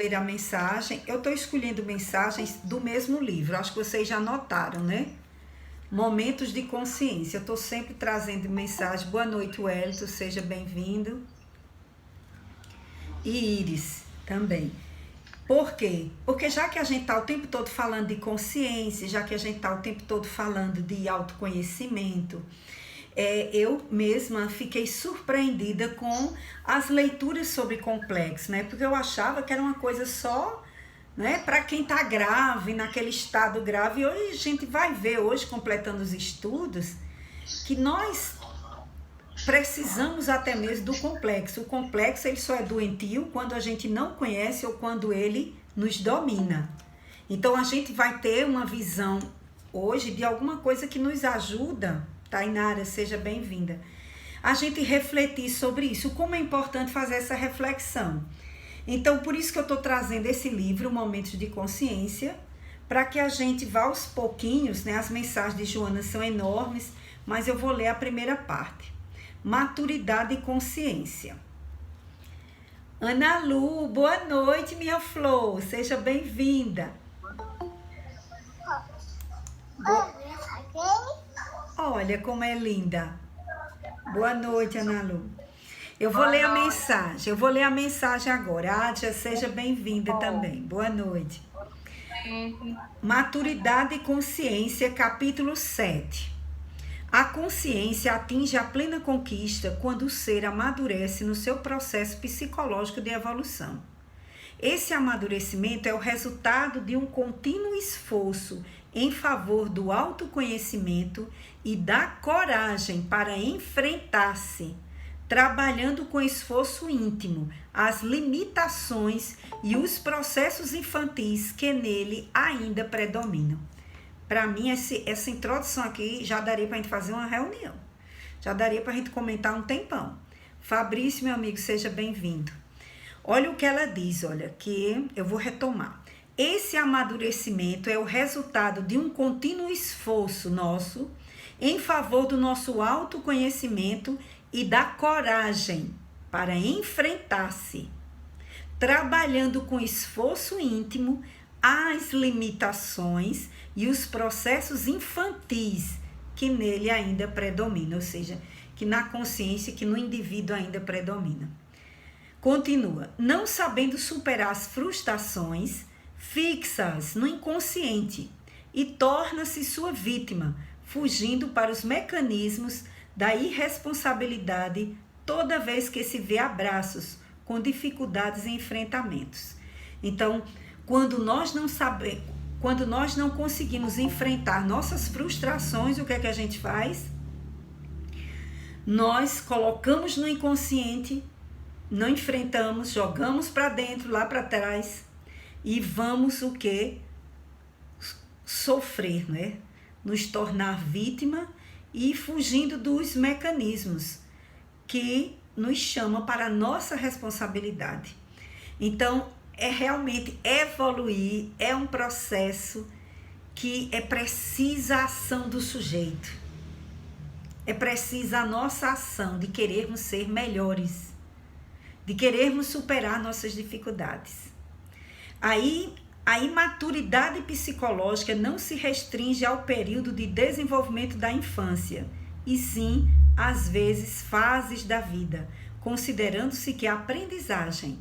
ler a mensagem. Eu estou escolhendo mensagens do mesmo livro, acho que vocês já notaram, né? Momentos de consciência. Eu estou sempre trazendo mensagem. Boa noite, Wellington, seja bem-vindo. E Iris também. Por quê? Porque já que a gente está o tempo todo falando de consciência, já que a gente está o tempo todo falando de autoconhecimento, eu mesma fiquei surpreendida com as leituras sobre complexo, né? Porque eu achava que era uma coisa só, né, para quem está grave, naquele estado grave. E hoje a gente vai ver, hoje completando os estudos, que nós precisamos até mesmo do complexo. O complexo ele só é doentio quando a gente não conhece ou quando ele nos domina. Então a gente vai ter uma visão hoje de alguma coisa que nos ajuda. Tainara, seja bem-vinda. A gente refletir sobre isso, como é importante fazer essa reflexão. Então, por isso que eu estou trazendo esse livro, Momentos de Consciência, para que a gente vá aos pouquinhos, né? As mensagens de Joana são enormes, mas eu vou ler a primeira parte. Maturidade e consciência. Ana Lu, boa noite, minha flor, seja bem-vinda. Olha como é linda. Boa noite, Ana Lu. Eu vou ler a mensagem agora. Adja, seja bem-vinda também. Boa noite. Maturidade e consciência, capítulo 7. A consciência atinge a plena conquista quando o ser amadurece no seu processo psicológico de evolução. Esse amadurecimento é o resultado de um contínuo esforço em favor do autoconhecimento e da coragem para enfrentar-se, trabalhando com esforço íntimo as limitações e os processos infantis que nele ainda predominam. Para mim, essa introdução aqui já daria para a gente fazer uma reunião. Já daria para a gente comentar um tempão. Fabrício, meu amigo, seja bem-vindo. Olha o que ela diz, olha, que eu vou retomar. Esse amadurecimento é o resultado de um contínuo esforço nosso em favor do nosso autoconhecimento e da coragem para enfrentar-se, trabalhando com esforço íntimo as limitações e os processos infantis que nele ainda predominam, ou seja, que na consciência, que no indivíduo ainda predomina. Continua, não sabendo superar as frustrações, fixa-as no inconsciente e torna-se sua vítima, fugindo para os mecanismos da irresponsabilidade toda vez que se vê a braços com dificuldades e enfrentamentos. Então, quando nós não conseguimos enfrentar nossas frustrações, o que é que a gente faz? Nós colocamos no inconsciente, não enfrentamos, jogamos para dentro, lá para trás, e vamos o quê? Sofrer, né? Nos tornar vítima e fugindo dos mecanismos que nos chamam para a nossa responsabilidade. Então, realmente evoluir é um processo que é precisa a ação do sujeito. É precisa a nossa ação de querermos ser melhores, de querermos superar nossas dificuldades. Aí, a imaturidade psicológica não se restringe ao período de desenvolvimento da infância, e sim, às vezes, fases da vida, considerando-se que a aprendizagem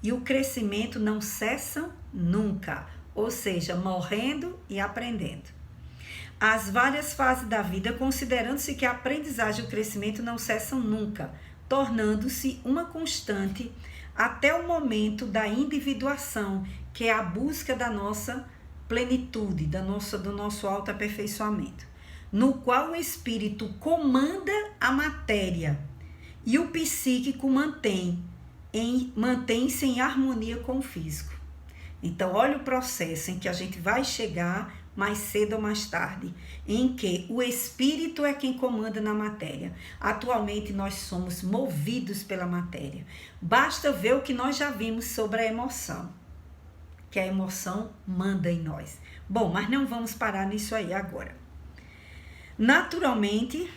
e o crescimento não cessam nunca, ou seja, morrendo e aprendendo. As várias fases da vida, considerando-se que a aprendizagem e o crescimento não cessam nunca, tornando-se uma constante até o momento da individuação, que é a busca da nossa plenitude, do nosso autoaperfeiçoamento, no qual o espírito comanda a matéria e o psíquico mantém-se em harmonia com o físico. Então, olha o processo em que a gente vai chegar mais cedo ou mais tarde, em que o espírito é quem comanda na matéria. Atualmente nós somos movidos pela matéria. Basta ver o que nós já vimos sobre a emoção, que a emoção manda em nós. Bom, mas não vamos parar nisso aí agora. Naturalmente,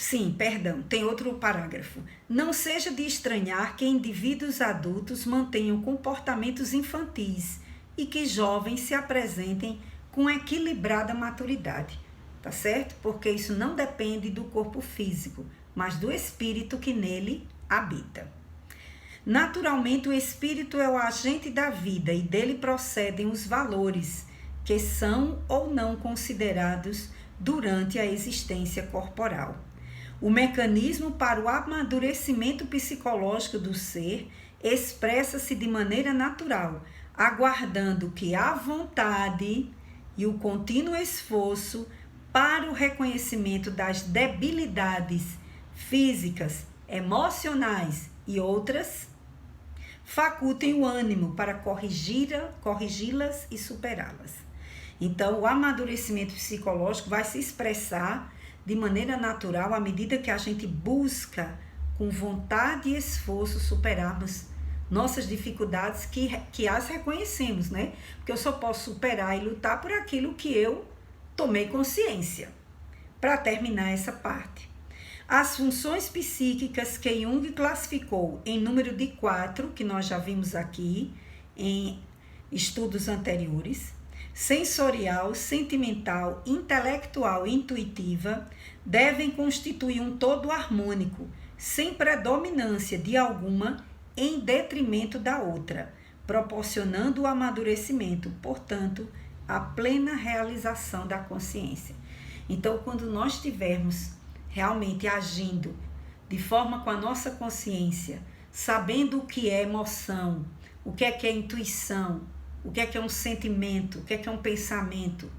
Sim, perdão, tem outro parágrafo. Não seja de estranhar que indivíduos adultos mantenham comportamentos infantis e que jovens se apresentem com equilibrada maturidade, tá certo? Porque isso não depende do corpo físico, mas do espírito que nele habita. Naturalmente, o espírito é o agente da vida e dele procedem os valores que são ou não considerados durante a existência corporal. O mecanismo para o amadurecimento psicológico do ser expressa-se de maneira natural, aguardando que a vontade e o contínuo esforço para o reconhecimento das debilidades físicas, emocionais e outras facultem o ânimo para corrigi-las e superá-las. Então, o amadurecimento psicológico vai se expressar de maneira natural à medida que a gente busca, com vontade e esforço, superarmos nossas dificuldades que as reconhecemos, né? Porque eu só posso superar e lutar por aquilo que eu tomei consciência. Para terminar essa parte. As funções psíquicas que Jung classificou em número de 4, que nós já vimos aqui em estudos anteriores, sensorial, sentimental, intelectual e intuitiva, devem constituir um todo harmônico, sem predominância de alguma em detrimento da outra, proporcionando o amadurecimento, portanto, a plena realização da consciência. Então, quando nós estivermos realmente agindo de forma com a nossa consciência, sabendo o que é emoção, o que é intuição, o que é um sentimento, o que é um pensamento,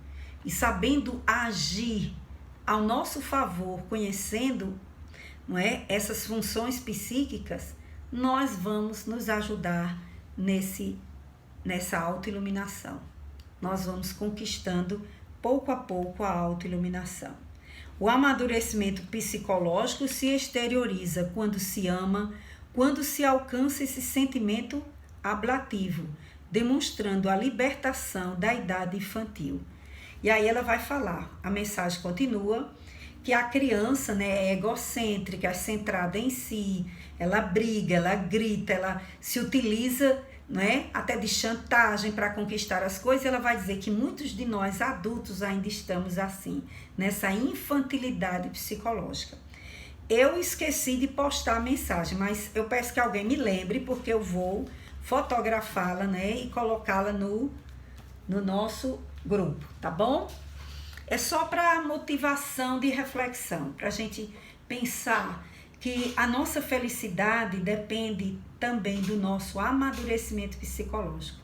e sabendo agir ao nosso favor, conhecendo, não é, essas funções psíquicas, nós vamos nos ajudar nessa autoiluminação. Nós vamos conquistando pouco a pouco a autoiluminação. O amadurecimento psicológico se exterioriza quando se ama, quando se alcança esse sentimento ablativo, demonstrando a libertação da idade infantil. E aí ela vai falar, a mensagem continua, que a criança, né, é egocêntrica, é centrada em si, ela briga, ela grita, ela se utiliza, né, até de chantagem para conquistar as coisas. Ela vai dizer que muitos de nós adultos ainda estamos assim, nessa infantilidade psicológica. Eu esqueci de postar a mensagem, mas eu peço que alguém me lembre, porque eu vou fotografá-la, né, e colocá-la no nosso grupo, tá bom? É só para motivação de reflexão, para a gente pensar que a nossa felicidade depende também do nosso amadurecimento psicológico,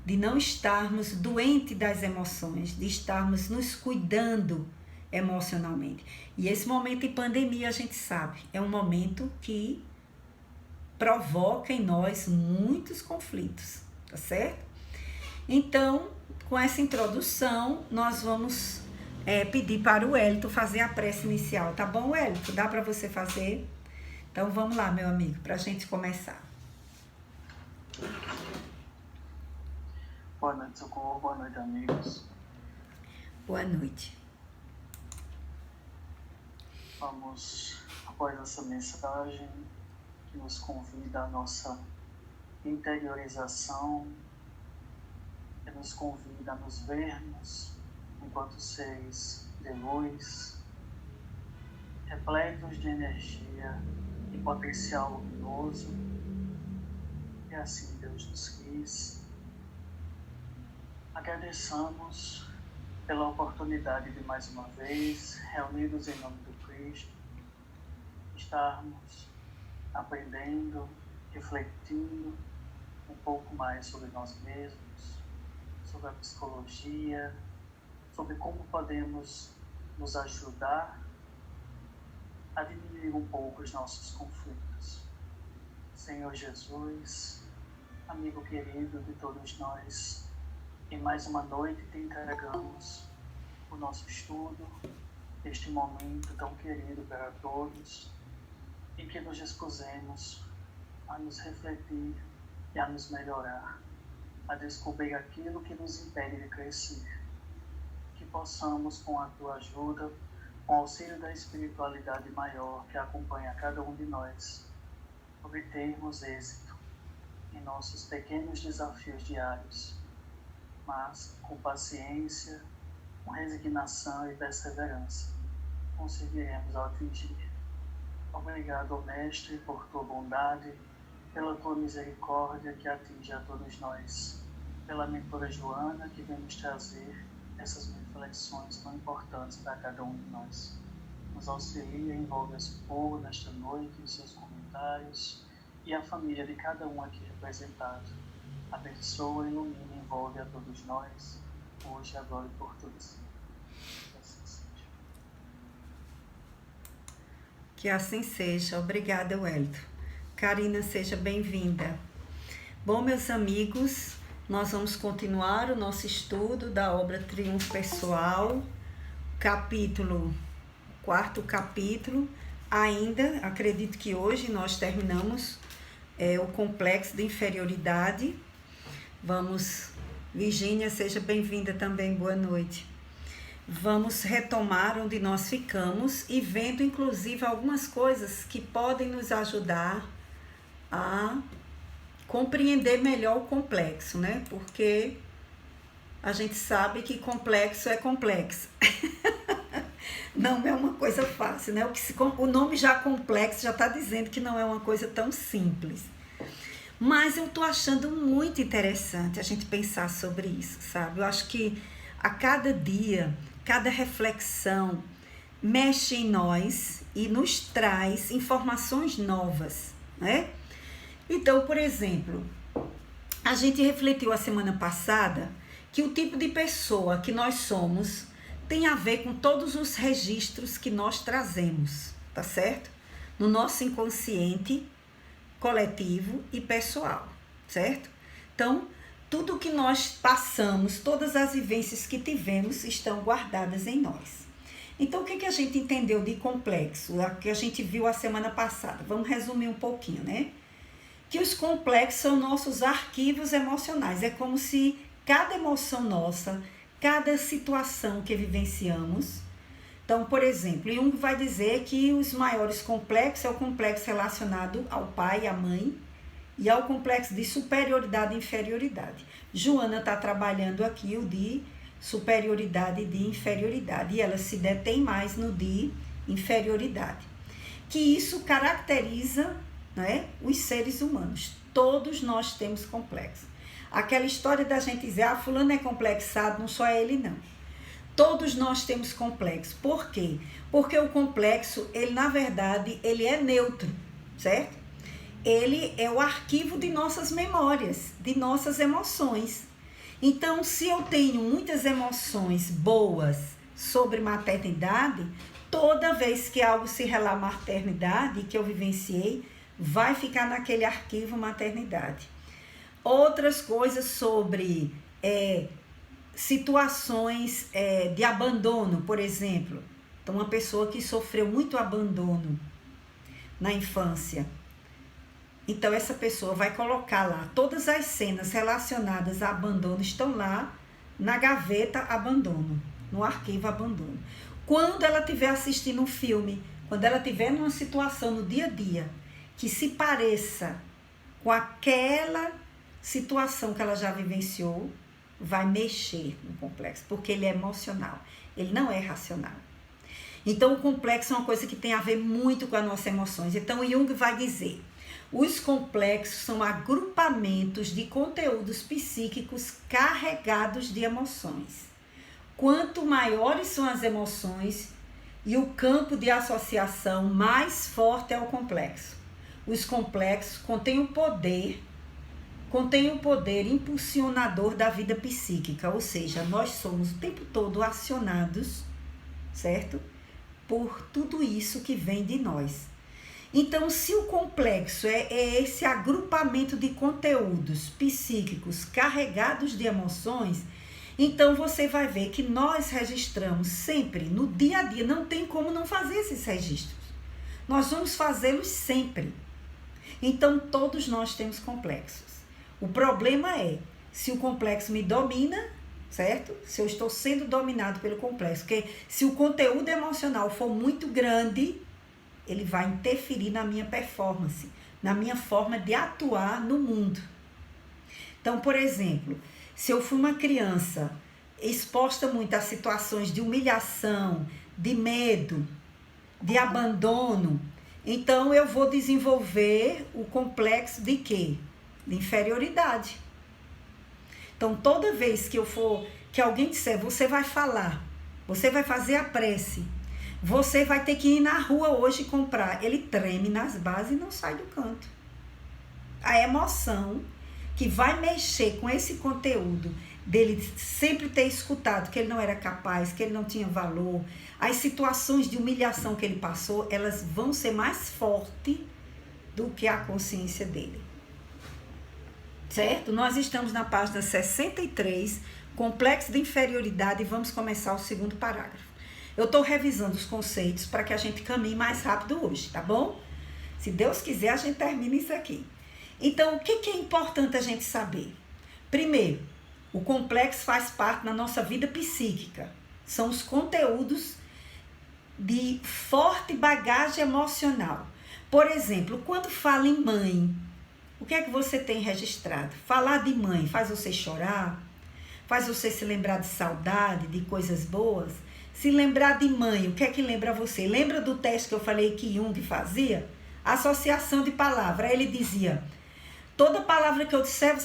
de não estarmos doentes das emoções, de estarmos nos cuidando emocionalmente. E esse momento de pandemia, a gente sabe, é um momento que provoca em nós muitos conflitos, tá certo? Então, com essa introdução, nós vamos pedir para o Wellington fazer a prece inicial, tá bom, Wellington? Dá para você fazer? Então, vamos lá, meu amigo, para a gente começar. Boa noite, Socorro. Boa noite, amigos. Boa noite. Vamos, após essa mensagem que nos convida à nossa interiorização, que nos convida a nos vermos enquanto seres de luz, repletos de energia e potencial luminoso, e assim Deus nos quis. Agradeçamos pela oportunidade de mais uma vez, reunidos em nome do Cristo, estarmos aprendendo, refletindo um pouco mais sobre nós mesmos, sobre a psicologia, sobre como podemos nos ajudar a diminuir um pouco os nossos conflitos. Senhor Jesus, amigo querido de todos nós, em mais uma noite te entregamos o nosso estudo, este momento tão querido para todos, em que nos dispusemos a nos refletir e a nos melhorar, a descobrir aquilo que nos impede de crescer. Que possamos, com a tua ajuda, Com o auxílio da espiritualidade maior que acompanha cada um de nós, obtermos êxito em nossos pequenos desafios diários, mas com paciência, com resignação e perseverança, conseguiremos atingir. Obrigado, ó Mestre, por tua bondade, pela tua misericórdia que atinge a todos nós, pela mentora Joana, que vem nos trazer essas reflexões tão importantes para cada um de nós. Nos auxilia e envolve esse povo nesta noite em seus comentários e a família de cada um aqui representado. Abençoa, ilumina e envolve a todos nós, hoje, agora e por todos sempre. Que assim seja. Obrigada, Wellington. Karina, seja bem-vinda. Bom, meus amigos, nós vamos continuar o nosso estudo da obra Triunfo Pessoal, quarto capítulo. Ainda, acredito que hoje nós terminamos o complexo de inferioridade. Virgínia, seja bem-vinda também, boa noite. Vamos retomar onde nós ficamos e vendo, inclusive, algumas coisas que podem nos ajudar a compreender melhor o complexo, né? Porque a gente sabe que complexo é complexo. Não é uma coisa fácil, né? O nome já complexo já está dizendo que não é uma coisa tão simples. Mas eu estou achando muito interessante a gente pensar sobre isso, sabe? Eu acho que a cada dia, cada reflexão mexe em nós e nos traz informações novas, né? Então, por exemplo, a gente refletiu a semana passada que o tipo de pessoa que nós somos tem a ver com todos os registros que nós trazemos, tá certo? No nosso inconsciente coletivo e pessoal, certo? Então, tudo que nós passamos, todas as vivências que tivemos estão guardadas em nós. Então, o que a gente entendeu de complexo? O que a gente viu a semana passada? Vamos resumir um pouquinho, né? Que os complexos são nossos arquivos emocionais. É como se cada emoção nossa, cada situação que vivenciamos. Então, por exemplo, Jung vai dizer que os maiores complexos é o complexo relacionado ao pai e à mãe e ao complexo de superioridade e inferioridade. Joana está trabalhando aqui o de superioridade e de inferioridade e ela se detém mais no de inferioridade. Que isso caracteriza, né, os seres humanos. Todos nós temos complexo. Aquela história da gente dizer, fulano é complexado, não só ele não. Todos nós temos complexo. Por quê? Porque o complexo, ele na verdade, ele é neutro, certo? Ele é o arquivo de nossas memórias, de nossas emoções. Então, se eu tenho muitas emoções boas sobre maternidade, toda vez que algo se relaciona à maternidade que eu vivenciei, vai ficar naquele arquivo maternidade. Outras coisas sobre situações de abandono, por exemplo. Então, uma pessoa que sofreu muito abandono na infância. Então, essa pessoa vai colocar lá, todas as cenas relacionadas a abandono estão lá na gaveta abandono, no arquivo abandono. Quando ela estiver assistindo um filme, quando ela estiver numa situação no dia a dia, que se pareça com aquela situação que ela já vivenciou, vai mexer no complexo, porque ele é emocional, ele não é racional. Então, o complexo é uma coisa que tem a ver muito com as nossas emoções. Então, Jung vai dizer, os complexos são agrupamentos de conteúdos psíquicos carregados de emoções. Quanto maiores são as emoções e o campo de associação, mais forte é o complexo. Os complexos contêm o poder impulsionador da vida psíquica, ou seja, nós somos o tempo todo acionados, certo? Por tudo isso que vem de nós. Então, se o complexo é esse agrupamento de conteúdos psíquicos carregados de emoções, então você vai ver que nós registramos sempre, no dia a dia, não tem como não fazer esses registros. Nós vamos fazê-los sempre. Então, todos nós temos complexos. O problema é, se o complexo me domina, certo? Se eu estou sendo dominado pelo complexo. Porque se o conteúdo emocional for muito grande, ele vai interferir na minha performance, na minha forma de atuar no mundo. Então, por exemplo, se eu fui uma criança exposta muito a situações de humilhação, de medo, de abandono, então eu vou desenvolver o complexo de quê? De inferioridade. Então, toda vez que alguém disser, você vai falar, você vai fazer a prece, você vai ter que ir na rua hoje comprar, ele treme nas bases e não sai do canto. A emoção que vai mexer com esse conteúdo, dele sempre ter escutado que ele não era capaz, que ele não tinha valor, as situações de humilhação que ele passou, elas vão ser mais fortes do que a consciência dele. Certo? Nós estamos na página 63, complexo de inferioridade, e vamos começar o segundo parágrafo. Eu estou revisando os conceitos para que a gente caminhe mais rápido hoje, tá bom? Se Deus quiser, a gente termina isso aqui. Então, o que é importante a gente saber? Primeiro, o complexo faz parte da nossa vida psíquica. São os conteúdos de forte bagagem emocional. Por exemplo, quando fala em mãe, o que é que você tem registrado? Falar de mãe faz você chorar? Faz você se lembrar de saudade, de coisas boas? Se lembrar de mãe, o que é que lembra você? Lembra do teste que eu falei que Jung fazia? Associação de palavra. Ele dizia, toda palavra que eu disser,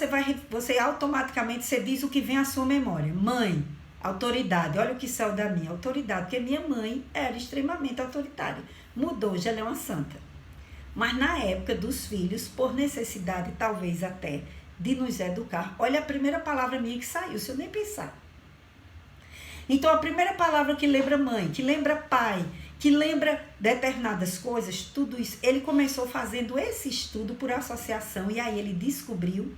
você automaticamente você diz o que vem à sua memória. Mãe, autoridade. Olha o que saiu da minha autoridade, porque minha mãe era extremamente autoritária. Mudou, hoje ela é uma santa. Mas na época dos filhos, por necessidade talvez até de nos educar, olha a primeira palavra minha que saiu, se eu nem pensar. Então a primeira palavra que lembra mãe, que lembra pai, que lembra determinadas coisas, tudo isso, ele começou fazendo esse estudo por associação e aí ele descobriu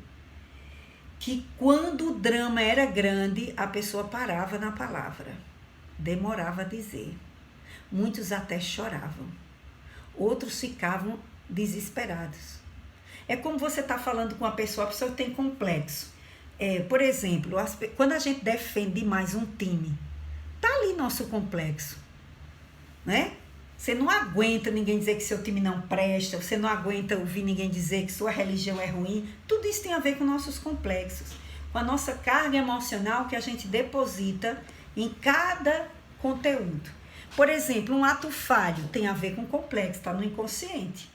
que quando o drama era grande, a pessoa parava na palavra, demorava a dizer. Muitos até choravam, outros ficavam desesperados. É como você está falando com a pessoa tem complexo. Por exemplo, quando a gente defende mais um time, tá ali nosso complexo, né? Você não aguenta ninguém dizer que seu time não presta, você não aguenta ouvir ninguém dizer que sua religião é ruim. Tudo isso tem a ver com nossos complexos, com a nossa carga emocional que a gente deposita em cada conteúdo. Por exemplo, um ato falho tem a ver com complexo, está no inconsciente.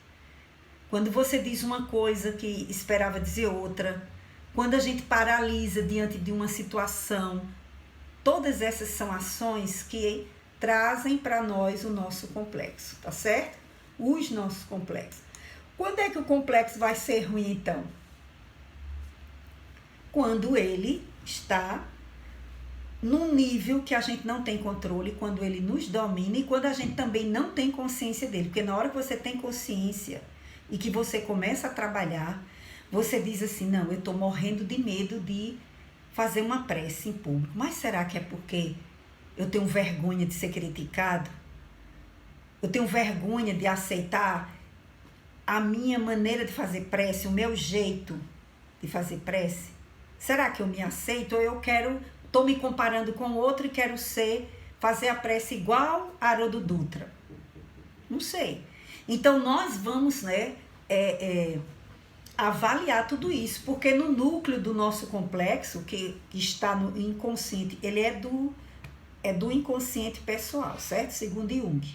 Quando você diz uma coisa que esperava dizer outra, quando a gente paralisa diante de uma situação, todas essas são ações que trazem para nós o nosso complexo, tá certo? Os nossos complexos. Quando é que o complexo vai ser ruim, então? Quando ele está num nível que a gente não tem controle, quando ele nos domina e quando a gente também não tem consciência dele. Porque na hora que você tem consciência e que você começa a trabalhar, você diz assim, não, eu estou morrendo de medo de fazer uma prece em público. Mas será que é porque eu tenho vergonha de ser criticado? Eu tenho vergonha de aceitar a minha maneira de fazer prece, o meu jeito de fazer prece? Será que eu me aceito ou eu estou me comparando com o outro e quero fazer a prece igual a Haroldo Dutra? Não sei. Então, nós vamos, avaliar tudo isso, porque no núcleo do nosso complexo, que está no inconsciente, ele é do inconsciente pessoal, certo? Segundo Jung.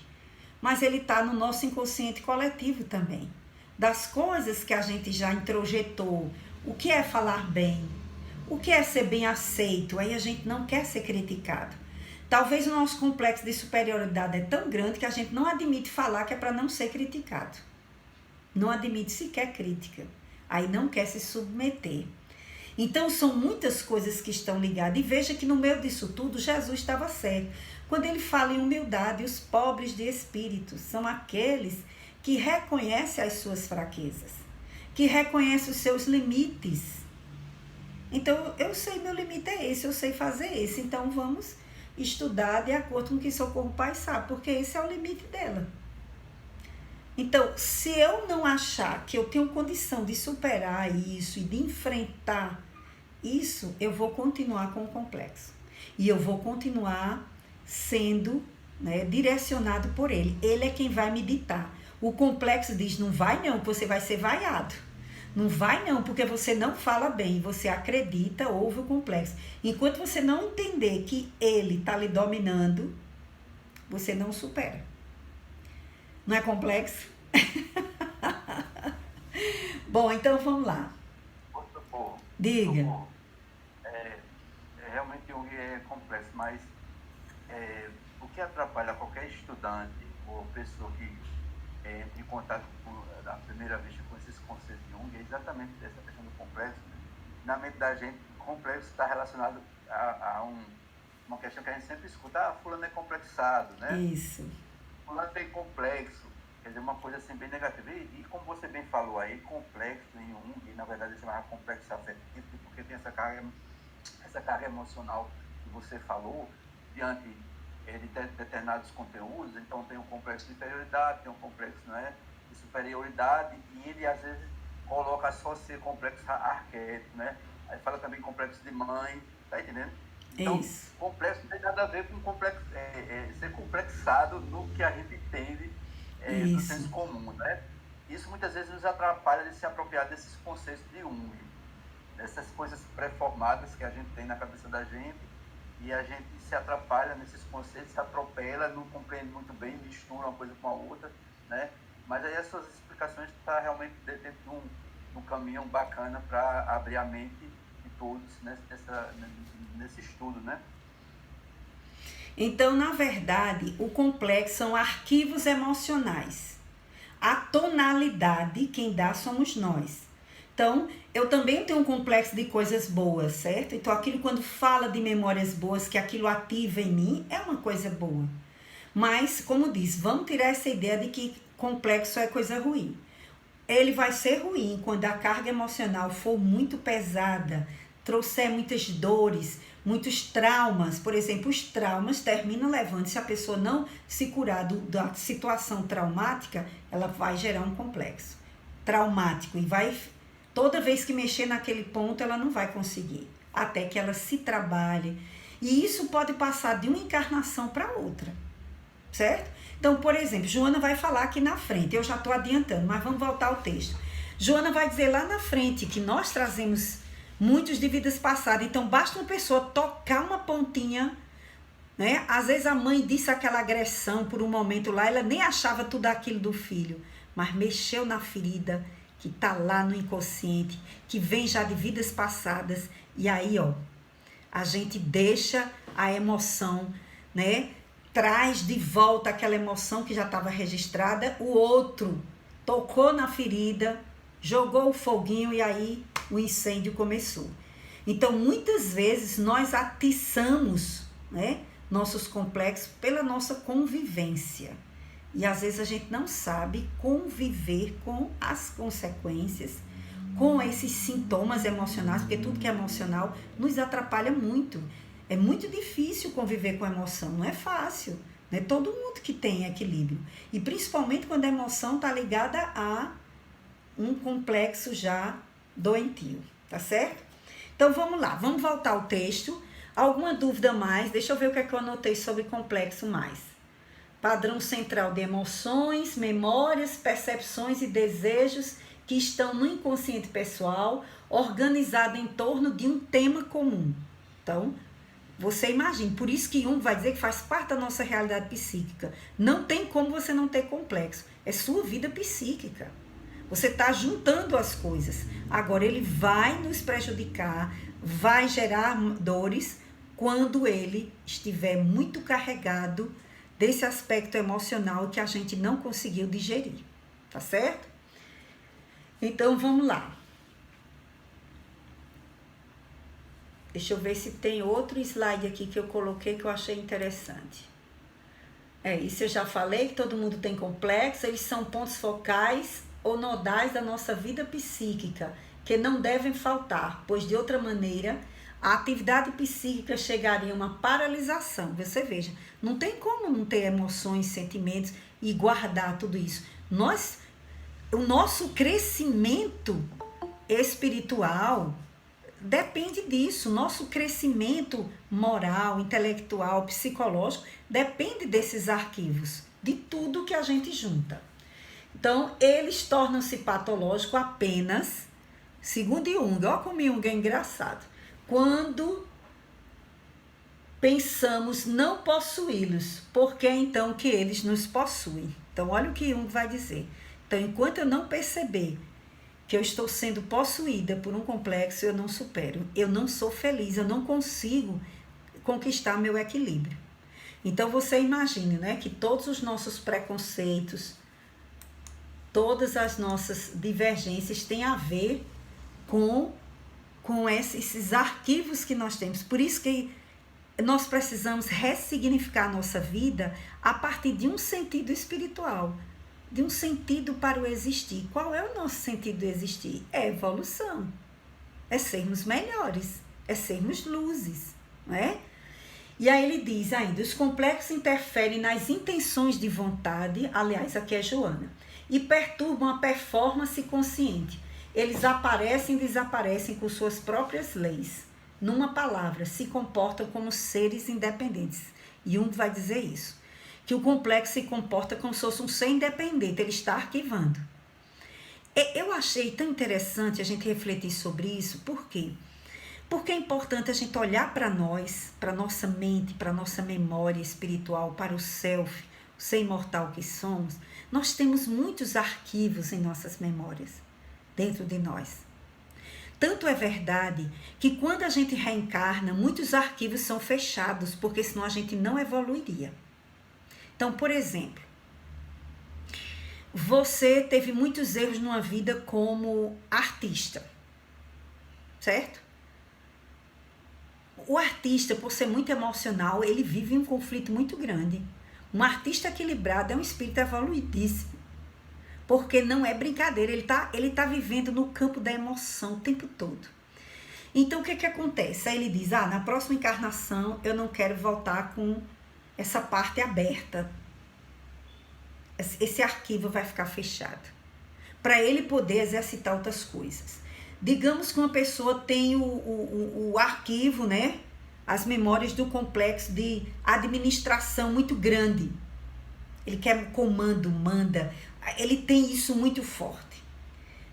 Mas ele está no nosso inconsciente coletivo também. Das coisas que a gente já introjetou, o que é falar bem, o que é ser bem aceito, aí a gente não quer ser criticado. Talvez o nosso complexo de superioridade é tão grande que a gente não admite falar que é para não ser criticado. Não admite sequer crítica. Aí não quer se submeter. Então, são muitas coisas que estão ligadas. E veja que no meio disso tudo, Jesus estava certo. Quando ele fala em humildade, os pobres de espírito são aqueles que reconhecem as suas fraquezas, que reconhecem os seus limites. Então, eu sei, meu limite é esse, eu sei fazer esse. Então, vamos estudar de acordo com o que Socorro Pai sabe, porque esse é o limite dela. Então, se eu não achar que eu tenho condição de superar isso e de enfrentar isso eu vou continuar com o complexo. E eu vou continuar sendo, né, direcionado por ele. Ele é quem vai me ditar. O complexo diz, não vai não, que você vai ser vaiado. Não vai não, porque você não fala bem, você acredita, ouve o complexo. Enquanto você não entender que ele está lhe dominando, você não supera. Não é complexo? Bom, então vamos lá. Muito bom. Diga. Muito bom. Realmente Jung é complexo, mas o que atrapalha qualquer estudante ou pessoa que entre em contato a primeira vez com esses conceitos de Jung é exatamente essa questão do complexo. Né? Na mente da gente, o complexo está relacionado a uma questão que a gente sempre escuta, fulano é complexado, né? Isso. Fulano tem complexo, quer dizer, uma coisa assim bem negativa. E como você bem falou aí, complexo em Jung, na verdade ele chamava complexo afetivo, porque tem essa carga emocional que você falou, diante de determinados conteúdos. Então tem um complexo de inferioridade, tem um complexo, né, de superioridade, e ele às vezes coloca só ser complexo arquétipo, né? Aí fala também complexo de mãe, tá entendendo? Então, isso. Complexo não tem nada a ver com complexo, ser complexado no que a gente entende do senso comum, né? Isso muitas vezes nos atrapalha de se apropriar desses conceitos de Jung, dessas coisas pré-formadas que a gente tem na cabeça da gente, e a gente se atrapalha nesses conceitos, se atropela, não compreende muito bem, mistura uma coisa com a outra, né? Mas aí as suas explicações estão realmente dentro de um caminho bacana para abrir a mente de todos nesse estudo, né? Então, na verdade, o complexo são arquivos emocionais. A tonalidade, quem dá somos nós. Então, eu também tenho um complexo de coisas boas, certo? Então, aquilo quando fala de memórias boas, que aquilo ativa em mim, é uma coisa boa. Mas, como diz, vamos tirar essa ideia de que complexo é coisa ruim. Ele vai ser ruim quando a carga emocional for muito pesada, trouxer muitas dores, muitos traumas. Por exemplo, os traumas terminam levando, se a pessoa não se curar da situação traumática, ela vai gerar um complexo traumático e vai... Toda vez que mexer naquele ponto, ela não vai conseguir, até que ela se trabalhe. E isso pode passar de uma encarnação para outra, certo? Então, por exemplo, Joana vai falar aqui na frente, eu já estou adiantando, mas vamos voltar ao texto. Joana vai dizer lá na frente que nós trazemos muitos de vidas passadas, então basta uma pessoa tocar uma pontinha, né? Às vezes a mãe disse aquela agressão por um momento lá, ela nem achava tudo aquilo do filho, mas mexeu na ferida, que está lá no inconsciente, que vem já de vidas passadas, e aí, ó, a gente deixa a emoção, né? Traz de volta aquela emoção que já estava registrada, o outro tocou na ferida, jogou o foguinho e aí o incêndio começou. Então, muitas vezes nós atiçamos, né, nossos complexos pela nossa convivência. E às vezes a gente não sabe conviver com as consequências, com esses sintomas emocionais, porque tudo que é emocional nos atrapalha muito. É muito difícil conviver com a emoção, não é fácil. Não é todo mundo que tem equilíbrio. E principalmente quando a emoção está ligada a um complexo já doentio, tá certo? Então vamos lá, vamos voltar ao texto. Alguma dúvida mais? Deixa eu ver o que é que eu anotei sobre complexo mais. Padrão central de emoções, memórias, percepções e desejos que estão no inconsciente pessoal, organizado em torno de um tema comum. Então, você imagina, por isso que Jung vai dizer que faz parte da nossa realidade psíquica. Não tem como você não ter complexo. É sua vida psíquica. Você está juntando as coisas. Agora, ele vai nos prejudicar, vai gerar dores quando ele estiver muito carregado desse aspecto emocional que a gente não conseguiu digerir. Tá certo? Então, vamos lá. Deixa eu ver se tem outro slide aqui que eu coloquei que eu achei interessante. Isso eu já falei, que todo mundo tem complexo, eles são pontos focais ou nodais da nossa vida psíquica, que não devem faltar, pois de outra maneira, a atividade psíquica chegaria a uma paralisação. Você veja, não tem como não ter emoções, sentimentos e guardar tudo isso. O nosso crescimento espiritual, depende disso. Nosso crescimento moral, intelectual, psicológico depende desses arquivos, de tudo que a gente junta. Então, eles tornam-se patológicos apenas, segundo Jung, olha como Jung é engraçado, quando pensamos não possuí-los, porque é então que eles nos possuem. Então, olha o que Jung vai dizer. Então, enquanto eu não perceber que eu estou sendo possuída por um complexo, eu não supero, eu não sou feliz, eu não consigo conquistar meu equilíbrio. Então, você imagine, né, que todos os nossos preconceitos, todas as nossas divergências têm a ver com esses arquivos que nós temos. Por isso que nós precisamos ressignificar a nossa vida a partir de um sentido espiritual, de um sentido para o existir. Qual é o nosso sentido do existir? É evolução, é sermos melhores, é sermos luzes, não é? E aí ele diz ainda, os complexos interferem nas intenções de vontade, aliás, aqui é Joana, e perturbam a performance consciente. Eles aparecem e desaparecem com suas próprias leis. Numa palavra, se comportam como seres independentes. Jung vai dizer isso. Que o complexo se comporta como se fosse um ser independente, ele está arquivando. Eu achei tão interessante a gente refletir sobre isso, por quê? Porque é importante a gente olhar para nós, para nossa mente, para nossa memória espiritual, para o self, o ser imortal que somos. Nós temos muitos arquivos em nossas memórias, dentro de nós. Tanto é verdade que quando a gente reencarna, muitos arquivos são fechados, porque senão a gente não evoluiria. Então, por exemplo, você teve muitos erros numa vida como artista, certo? O artista, por ser muito emocional, ele vive um conflito muito grande. Um artista equilibrado é um espírito evoluidíssimo. Porque não é brincadeira, ele tá vivendo no campo da emoção o tempo todo. Então, o que acontece? Aí ele diz, na próxima encarnação eu não quero voltar com essa parte aberta. Esse arquivo vai ficar fechado. Para ele poder exercitar outras coisas. Digamos que uma pessoa tem o arquivo, né? As memórias do complexo de administração muito grande. Ele quer comando, manda. Ele tem isso muito forte.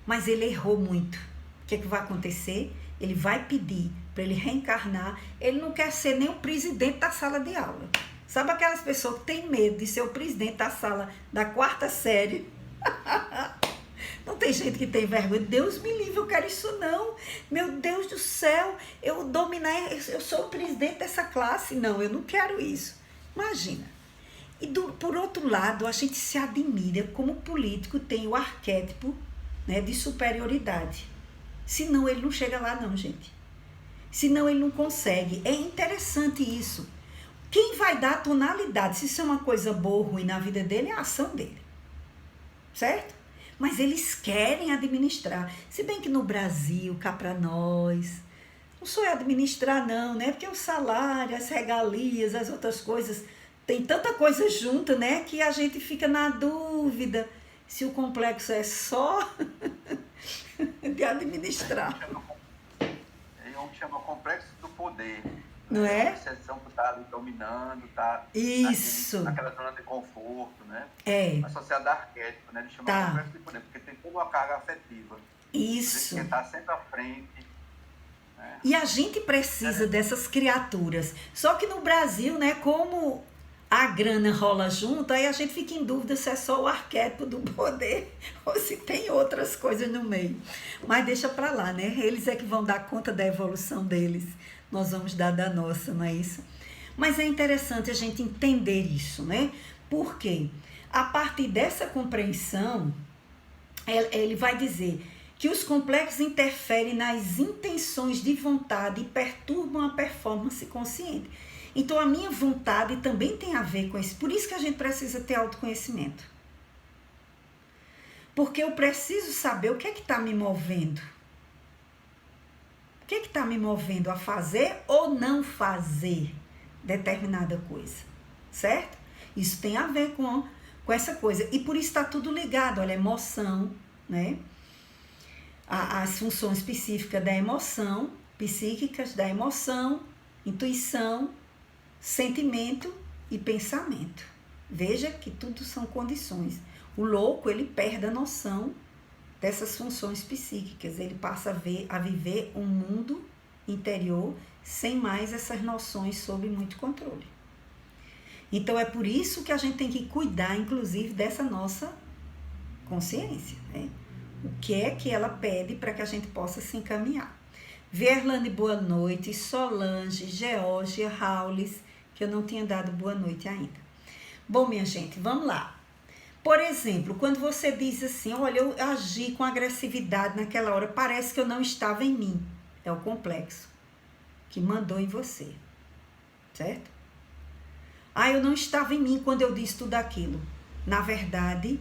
Mas ele errou muito. O que vai acontecer? Ele vai pedir para ele reencarnar. Ele não quer ser nem o presidente da sala de aula. Sabe aquelas pessoas que têm medo de ser o presidente da sala da 4ª série? Não tem gente que tem vergonha. Deus me livre, eu quero isso não. Meu Deus do céu, eu sou o presidente dessa classe. Não, eu não quero isso. Imagina. E por outro lado, a gente se admira como o político tem o arquétipo, né, de superioridade. Senão ele não chega lá não, gente. Senão ele não consegue. É interessante isso. Quem vai dar a tonalidade, se isso é uma coisa boa ou ruim na vida dele, é a ação dele. Certo? Mas eles querem administrar. Se bem que no Brasil, cá para nós, não sou eu administrar não, né? Porque o salário, as regalias, as outras coisas... Tem tanta coisa junta, né, que a gente fica na dúvida se o complexo é só de administrar. Ele chama complexo do poder. Não é? A percepção que está ali dominando, está naquela zona de conforto, né? É. Associada a arquétipo, né? Ele chama complexo de poder, porque tem toda uma carga afetiva. Isso. Que está sempre à frente. Né? E a gente precisa dessas criaturas. Só que no Brasil, né, como... a grana rola junto, aí a gente fica em dúvida se é só o arquétipo do poder ou se tem outras coisas no meio. Mas deixa pra lá, né? Eles é que vão dar conta da evolução deles. Nós vamos dar da nossa, não é isso? Mas é interessante a gente entender isso, né? Porque a partir dessa compreensão, ele vai dizer que os complexos interferem nas intenções de vontade e perturbam a performance consciente. Então, a minha vontade também tem a ver com isso. Por isso que a gente precisa ter autoconhecimento. Porque eu preciso saber o que é que está me movendo. O que é que está me movendo a fazer ou não fazer determinada coisa. Certo? Isso tem a ver com essa coisa. E por isso está tudo ligado. Olha, emoção, né? As funções específicas da emoção psíquicas da emoção, intuição, sentimento e pensamento. Veja que tudo são condições. O louco, ele perde a noção dessas funções psíquicas. Ele passa a viver um mundo interior sem mais essas noções sob muito controle. Então, é por isso que a gente tem que cuidar, inclusive, dessa nossa consciência, né? O que é que ela pede para que a gente possa se encaminhar. Verlane, boa noite. Solange, Geórgia, Raulis, que eu não tinha dado boa noite ainda. Bom, minha gente, vamos lá. Por exemplo, quando você diz assim, olha, eu agi com agressividade naquela hora, parece que eu não estava em mim. É o complexo que mandou em você, certo? Ah, eu não estava em mim quando eu disse tudo aquilo. Na verdade,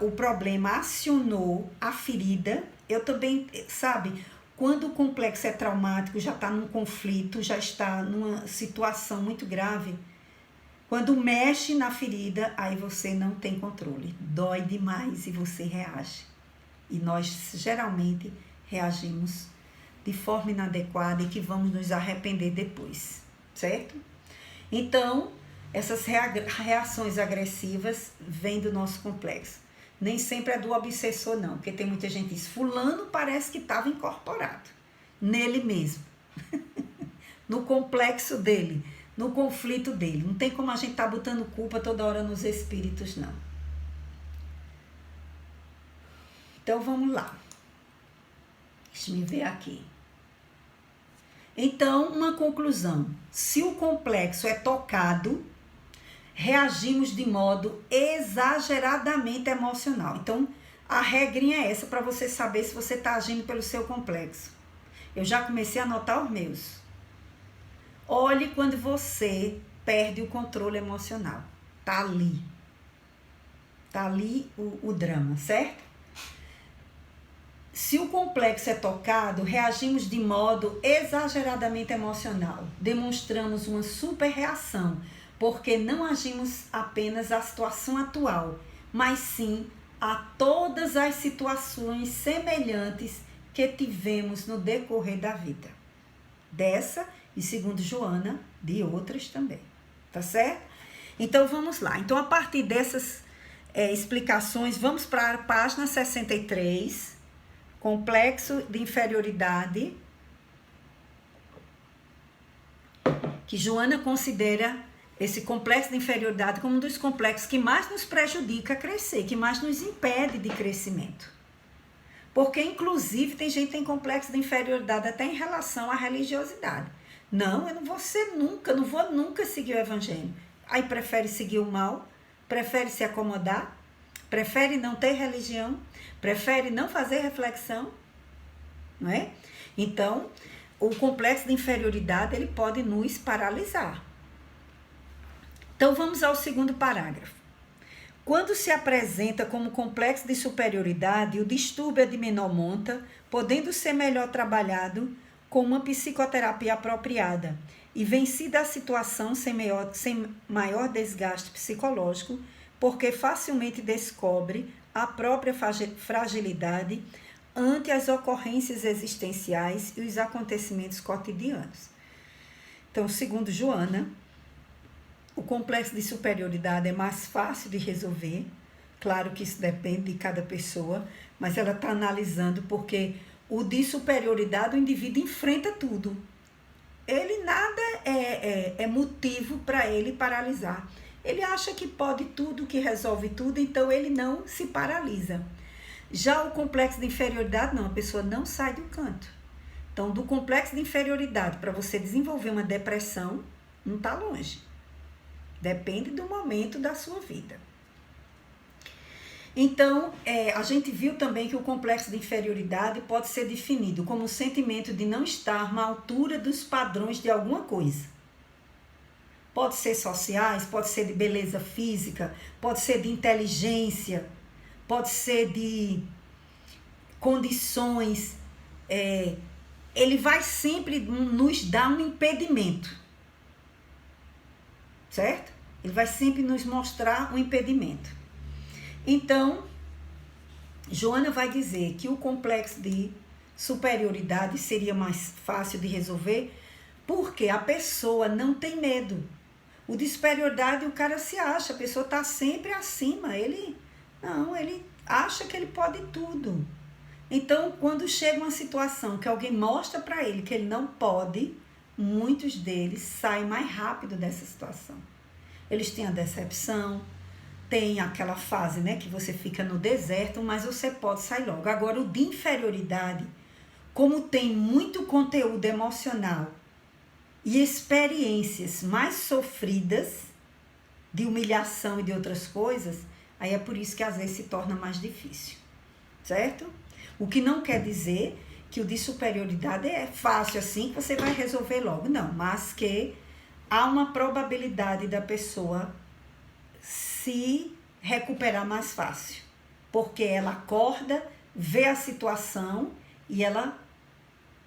o problema acionou a ferida. Eu também, sabe, quando o complexo é traumático, já está num conflito, já está numa situação muito grave, quando mexe na ferida, aí você não tem controle. Dói demais e você reage. E nós geralmente reagimos de forma inadequada e que vamos nos arrepender depois, certo? Então, essas reações agressivas vêm do nosso complexo. Nem sempre é do obsessor, não, porque tem muita gente que diz, fulano parece que estava incorporado nele mesmo, no complexo dele, no conflito dele. Não tem como a gente estar botando culpa toda hora nos espíritos, não. Então, vamos lá. Deixa eu ver aqui. Então, uma conclusão. Se o complexo é tocado, reagimos de modo exageradamente emocional. Então, a regrinha é essa para você saber se você está agindo pelo seu complexo. Eu já comecei a anotar os meus. Olhe quando você perde o controle emocional. Tá ali. Tá ali o drama, certo? Se o complexo é tocado, reagimos de modo exageradamente emocional. Demonstramos uma super reação, porque não agimos apenas à situação atual, mas sim a todas as situações semelhantes que tivemos no decorrer da vida. Dessa, e segundo Joana, de outras também. Tá certo? Então, vamos lá. Então, a partir dessas explicações, vamos para a página 63, complexo de inferioridade, que Joana considera esse complexo de inferioridade como um dos complexos que mais nos prejudica a crescer, que mais nos impede de crescimento. Porque, inclusive, tem gente que tem complexo de inferioridade até em relação à religiosidade. Não, eu não vou ser nunca, não vou nunca seguir o evangelho. Aí prefere seguir o mal, prefere se acomodar, prefere não ter religião, prefere não fazer reflexão, não é? Então, o complexo de inferioridade, ele pode nos paralisar. Então, vamos ao segundo parágrafo. Quando se apresenta como complexo de superioridade, o distúrbio é de menor monta, podendo ser melhor trabalhado com uma psicoterapia apropriada e vencida a situação sem maior desgaste psicológico, porque facilmente descobre a própria fragilidade ante as ocorrências existenciais e os acontecimentos cotidianos. Então, segundo Joana, o complexo de superioridade é mais fácil de resolver. Claro que isso depende de cada pessoa, mas ela está analisando porque o de superioridade, o indivíduo enfrenta tudo. Ele nada é motivo para ele paralisar. Ele acha que pode tudo, que resolve tudo, então ele não se paralisa. Já o complexo de inferioridade, não, a pessoa não sai do canto. Então, do complexo de inferioridade, para você desenvolver uma depressão, não está longe. Depende do momento da sua vida. Então, a gente viu também que o complexo de inferioridade pode ser definido como um sentimento de não estar à altura dos padrões de alguma coisa. Pode ser sociais, pode ser de beleza física, pode ser de inteligência, pode ser de condições. Ele vai sempre nos dar um impedimento. Certo? Ele vai sempre nos mostrar um impedimento. Então, Joana vai dizer que o complexo de superioridade seria mais fácil de resolver? Porque a pessoa não tem medo. O de superioridade, o cara se acha, a pessoa está sempre acima. Ele acha que ele pode tudo. Então, quando chega uma situação que alguém mostra para ele que ele não pode, muitos deles saem mais rápido dessa situação. Eles têm a decepção, tem aquela fase, né, que você fica no deserto, mas você pode sair logo. Agora, o de inferioridade, como tem muito conteúdo emocional e experiências mais sofridas, de humilhação e de outras coisas, aí é por isso que às vezes se torna mais difícil, certo? O que não quer dizer que o de superioridade é fácil assim, que você vai resolver logo. Não, mas que há uma probabilidade da pessoa se recuperar mais fácil. Porque ela acorda, vê a situação e ela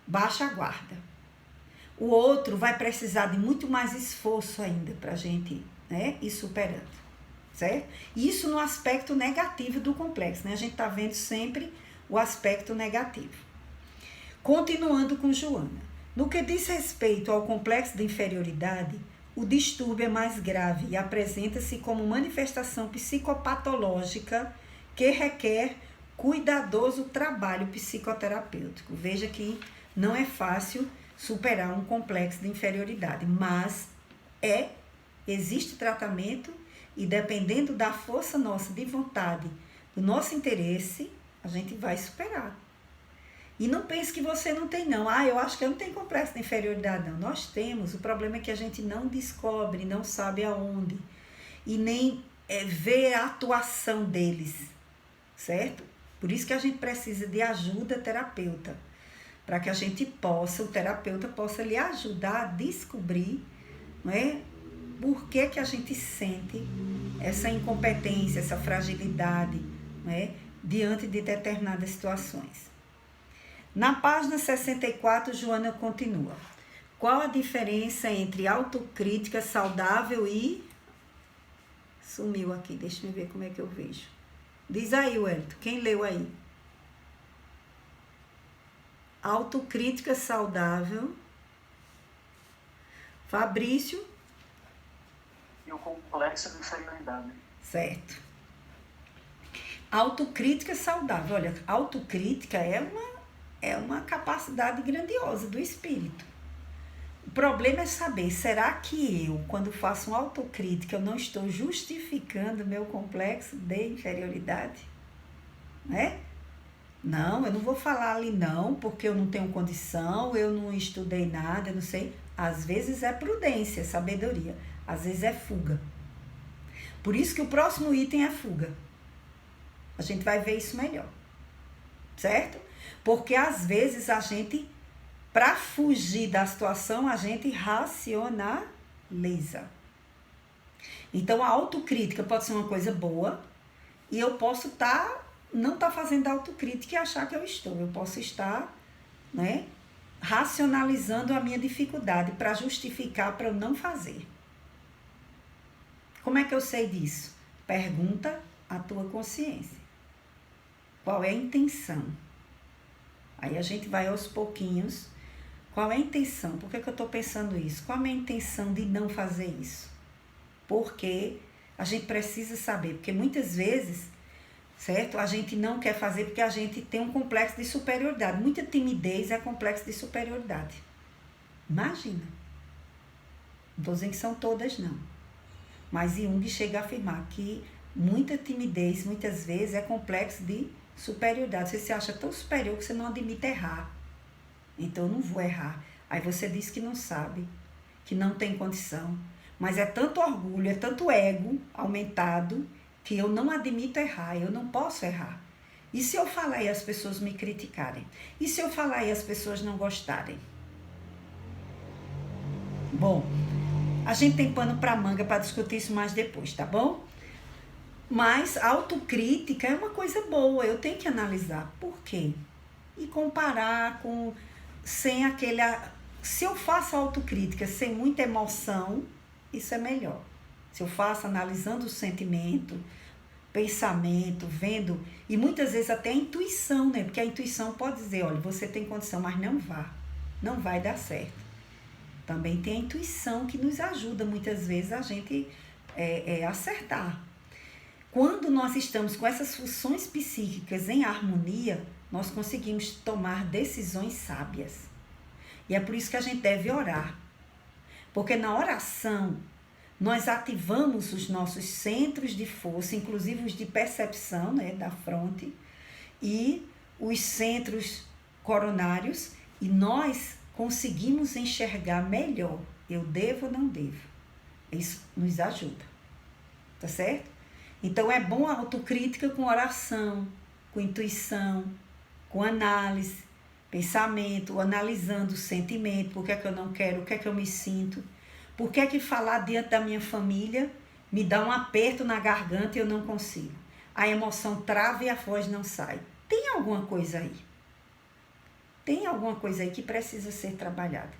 baixa a guarda. O outro vai precisar de muito mais esforço ainda para a gente, né, ir superando, certo? Isso no aspecto negativo do complexo, né? A gente está vendo sempre o aspecto negativo. Continuando com Joana. No que diz respeito ao complexo de inferioridade, o distúrbio é mais grave e apresenta-se como manifestação psicopatológica que requer cuidadoso trabalho psicoterapêutico. Veja que não é fácil superar um complexo de inferioridade, mas existe tratamento e dependendo da força nossa de vontade, do nosso interesse, a gente vai superar. E não pense que você não tem, não. Eu acho que eu não tenho complexo de inferioridade, não. Nós temos. O problema é que a gente não descobre, não sabe aonde. E nem vê a atuação deles, certo? Por isso que a gente precisa de ajuda terapeuta. Para que a gente possa, o terapeuta possa lhe ajudar a descobrir, não é? Por que que a gente sente essa incompetência, essa fragilidade, não é? Diante de determinadas situações. Na página 64, Joana continua. Qual a diferença entre autocrítica saudável e... Sumiu aqui, deixa eu ver como é que eu vejo. Diz aí, Wellington, quem leu aí? Autocrítica saudável. Fabrício. E o complexo de inferioridade. Certo. Autocrítica saudável. Olha, autocrítica é uma capacidade grandiosa do espírito. O problema é saber, será que eu, quando faço uma autocrítica, eu não estou justificando o meu complexo de inferioridade? Né? Não, eu não vou falar ali não, porque eu não tenho condição, eu não estudei nada, eu não sei. Às vezes é prudência, sabedoria. Às vezes é fuga. Por isso que o próximo item é fuga. A gente vai ver isso melhor. Certo? Porque às vezes a gente, para fugir da situação, a gente racionaliza. Então a autocrítica pode ser uma coisa boa e eu posso não estar fazendo autocrítica e achar que eu estou. Eu posso estar, né, racionalizando a minha dificuldade para justificar para eu não fazer. Como é que eu sei disso? Pergunta à tua consciência. Qual é a intenção? Aí a gente vai aos pouquinhos. Qual é a intenção? Por que eu estou pensando isso? Qual é a minha intenção de não fazer isso? Porque a gente precisa saber. Porque muitas vezes, certo? A gente não quer fazer porque a gente tem um complexo de superioridade. Muita timidez é complexo de superioridade. Imagina. Não estou dizendo que são todas, não. Mas Jung chega a afirmar que muita timidez, muitas vezes, é complexo de superioridade. Você se acha tão superior que você não admite errar. Então, eu não vou errar. Aí você diz que não sabe, que não tem condição. Mas é tanto orgulho, é tanto ego aumentado, que eu não admito errar, eu não posso errar. E se eu falar e as pessoas me criticarem? E se eu falar e as pessoas não gostarem? Bom, a gente tem pano para manga para discutir isso mais depois, tá bom? Mas autocrítica é uma coisa boa, eu tenho que analisar por quê. E comparar com, sem aquele... Se eu faço autocrítica sem muita emoção, isso é melhor. Se eu faço analisando o sentimento, pensamento, vendo, e muitas vezes até a intuição, né? Porque a intuição pode dizer, olha, você tem condição, mas não vai dar certo. Também tem a intuição que nos ajuda muitas vezes a gente acertar. Quando nós estamos com essas funções psíquicas em harmonia, nós conseguimos tomar decisões sábias. E é por isso que a gente deve orar. Porque na oração, nós ativamos os nossos centros de força, inclusive os de percepção, né, da fronte, e os centros coronários, e nós conseguimos enxergar melhor. Eu devo ou não devo? Isso nos ajuda. Tá certo? Então, é bom a autocrítica com oração, com intuição, com análise, pensamento, analisando o sentimento, por que é que eu não quero, o que é que eu me sinto, por que é que falar diante da minha família me dá um aperto na garganta e eu não consigo. A emoção trava e a voz não sai. Tem alguma coisa aí. Tem alguma coisa aí que precisa ser trabalhada.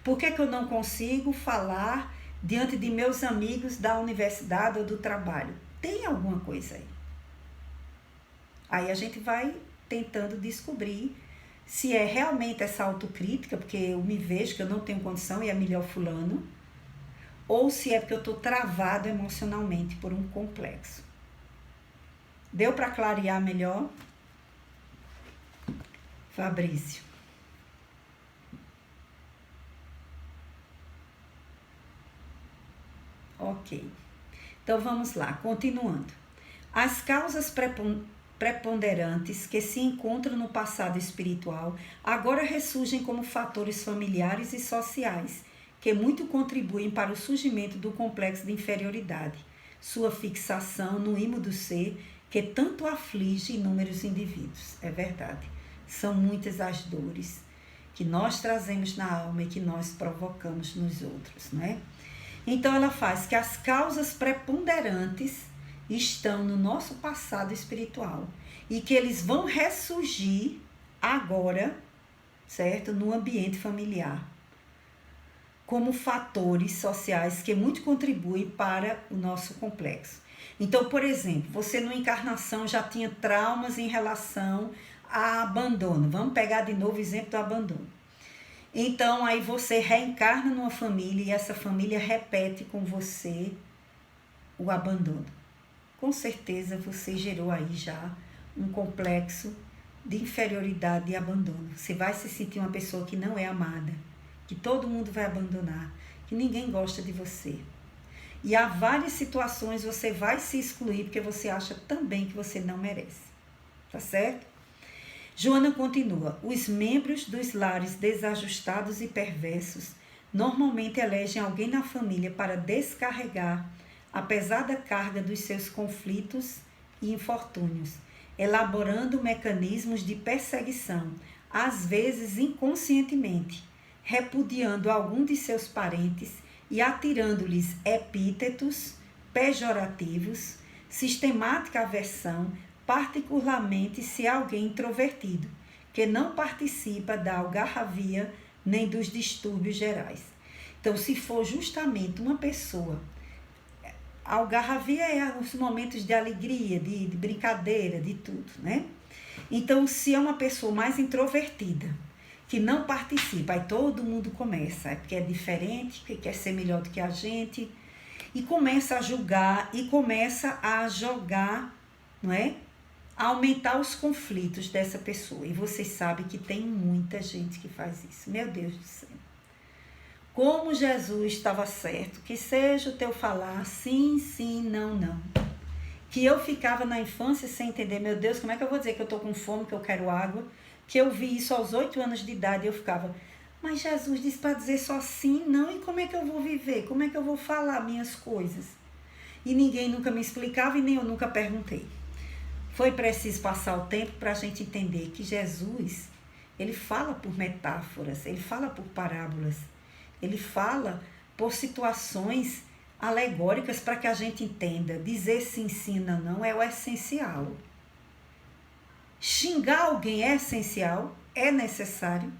Por que é que eu não consigo falar diante de meus amigos da universidade ou do trabalho? Tem alguma coisa aí. Aí a gente vai tentando descobrir se é realmente essa autocrítica, porque eu me vejo que eu não tenho condição e é melhor fulano, ou se é porque eu estou travado emocionalmente por um complexo. Deu para clarear melhor? Fabrício. Ok. Então vamos lá, continuando. As causas preponderantes que se encontram no passado espiritual agora ressurgem como fatores familiares e sociais que muito contribuem para o surgimento do complexo de inferioridade, sua fixação no imo do ser que tanto aflige inúmeros indivíduos. É verdade, são muitas as dores que nós trazemos na alma e que nós provocamos nos outros, não é? Então ela faz que as causas preponderantes estão no nosso passado espiritual e que eles vão ressurgir agora, certo? No ambiente familiar, como fatores sociais que muito contribuem para o nosso complexo. Então, por exemplo, você numa encarnação já tinha traumas em relação a abandono. Vamos pegar de novo o exemplo do abandono. Então, aí você reencarna numa família e essa família repete com você o abandono. Com certeza você gerou aí já um complexo de inferioridade e abandono. Você vai se sentir uma pessoa que não é amada, que todo mundo vai abandonar, que ninguém gosta de você. E há várias situações você vai se excluir porque você acha também que você não merece. Tá certo? Joana continua. Os membros dos lares desajustados e perversos normalmente elegem alguém na família para descarregar a pesada carga dos seus conflitos e infortúnios, elaborando mecanismos de perseguição, às vezes inconscientemente, repudiando algum de seus parentes e atirando-lhes epítetos pejorativos, sistemática aversão, particularmente se é alguém introvertido, que não participa da algarravia nem dos distúrbios gerais. Então, se for justamente uma pessoa, a algarravia é os momentos de alegria, de brincadeira, de tudo, né? Então, se é uma pessoa mais introvertida, que não participa, aí todo mundo começa, porque é diferente, que quer ser melhor do que a gente, e começa a julgar, e começa a jogar, não é? A aumentar os conflitos dessa pessoa. E vocês sabem que tem muita gente que faz isso. Meu Deus do céu. Como Jesus estava certo, que seja o teu falar sim, sim, não, não. Que eu ficava na infância sem entender, meu Deus, como é que eu vou dizer que eu estou com fome, que eu quero água? Que eu vi isso aos 8 anos de idade e eu ficava, mas Jesus disse para dizer só sim, não, e como é que eu vou viver? Como é que eu vou falar minhas coisas? E ninguém nunca me explicava e nem eu nunca perguntei. Foi preciso passar o tempo para a gente entender que Jesus, ele fala por metáforas, ele fala por parábolas, ele fala por situações alegóricas para que a gente entenda. Dizer sim, sim, não, não é o essencial. Xingar alguém é essencial, é necessário.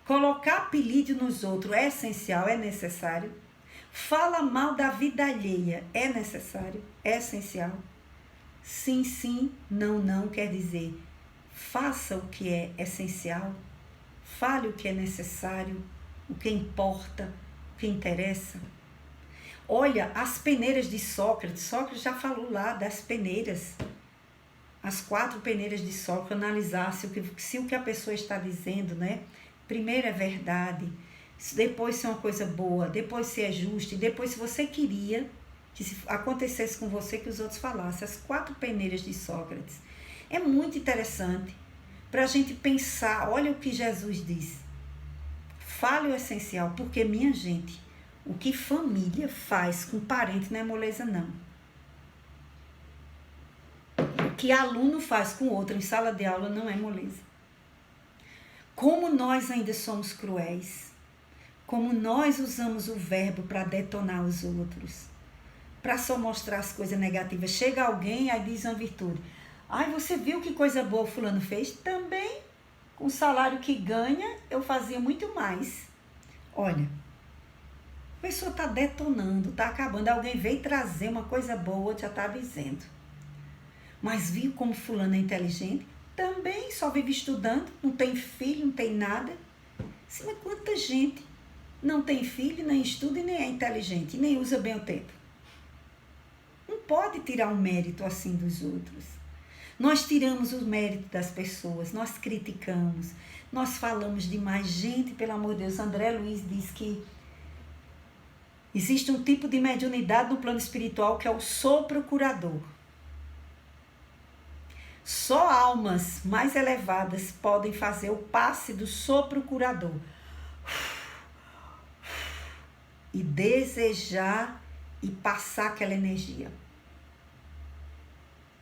Colocar apelido nos outros é essencial, é necessário. Fala mal da vida alheia, é necessário, é essencial. Sim, sim, não, não quer dizer faça o que é essencial, fale o que é necessário, o que importa, o que interessa. Olha, as peneiras de Sócrates, Sócrates já falou lá das peneiras, as 4 peneiras de Sócrates, analisar se o que a pessoa está dizendo, né? Primeiro é verdade, depois se é uma coisa boa, depois se é justo, e depois se você queria que se acontecesse com você que os outros falassem. As 4 peneiras de Sócrates. É muito interessante para a gente pensar, olha o que Jesus diz. Fale o essencial, porque, minha gente, o que família faz com parente não é moleza, não. O que aluno faz com outro em sala de aula não é moleza. Como nós ainda somos cruéis, como nós usamos o verbo para detonar os outros, para só mostrar as coisas negativas. Chega alguém, aí diz uma virtude. Ai, você viu que coisa boa fulano fez? Também, com o salário que ganha, eu fazia muito mais. Olha, a pessoa está detonando, está acabando. Alguém veio trazer uma coisa boa, outro já está dizendo. Mas viu como fulano é inteligente? Também só vive estudando, não tem filho, não tem nada. Sim, mas quanta gente não tem filho, nem estuda e nem é inteligente, e nem usa bem o tempo. Não pode tirar o mérito assim dos outros. Nós tiramos o mérito das pessoas, nós criticamos, nós falamos demais. Gente, pelo amor de Deus, André Luiz diz que existe um tipo de mediunidade no plano espiritual que é o sopro curador. Só almas mais elevadas podem fazer o passe do sopro curador. E desejar e passar aquela energia.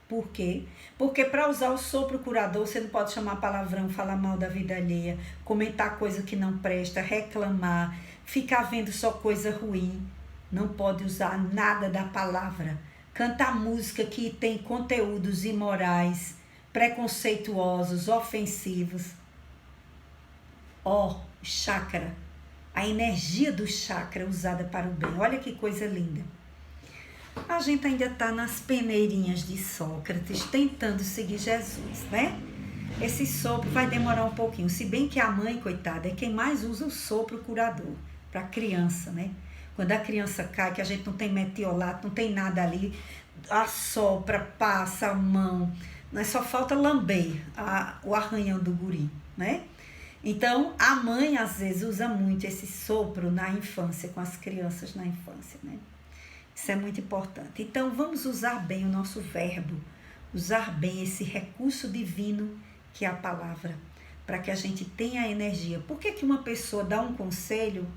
Por quê? Porque para usar o sopro curador, você não pode chamar palavrão, falar mal da vida alheia, comentar coisa que não presta, reclamar, ficar vendo só coisa ruim. Não pode usar nada da palavra. Cantar música que tem conteúdos imorais, preconceituosos, ofensivos. Chakra. A energia do chakra usada para o bem. Olha que coisa linda. A gente ainda está nas peneirinhas de Sócrates, tentando seguir Jesus, né? Esse sopro vai demorar um pouquinho, se bem que a mãe, coitada, é quem mais usa o sopro curador para a criança, né? Quando a criança cai, que a gente não tem metiolato, não tem nada ali, assopra, passa a mão, né? Só falta lamber o arranhão do guri, né? Então, a mãe, às vezes, usa muito esse sopro na infância, com as crianças na infância, né? Isso é muito importante. Então, vamos usar bem o nosso verbo, usar bem esse recurso divino que é a palavra, para que a gente tenha energia. Por que que uma pessoa dá um conselho,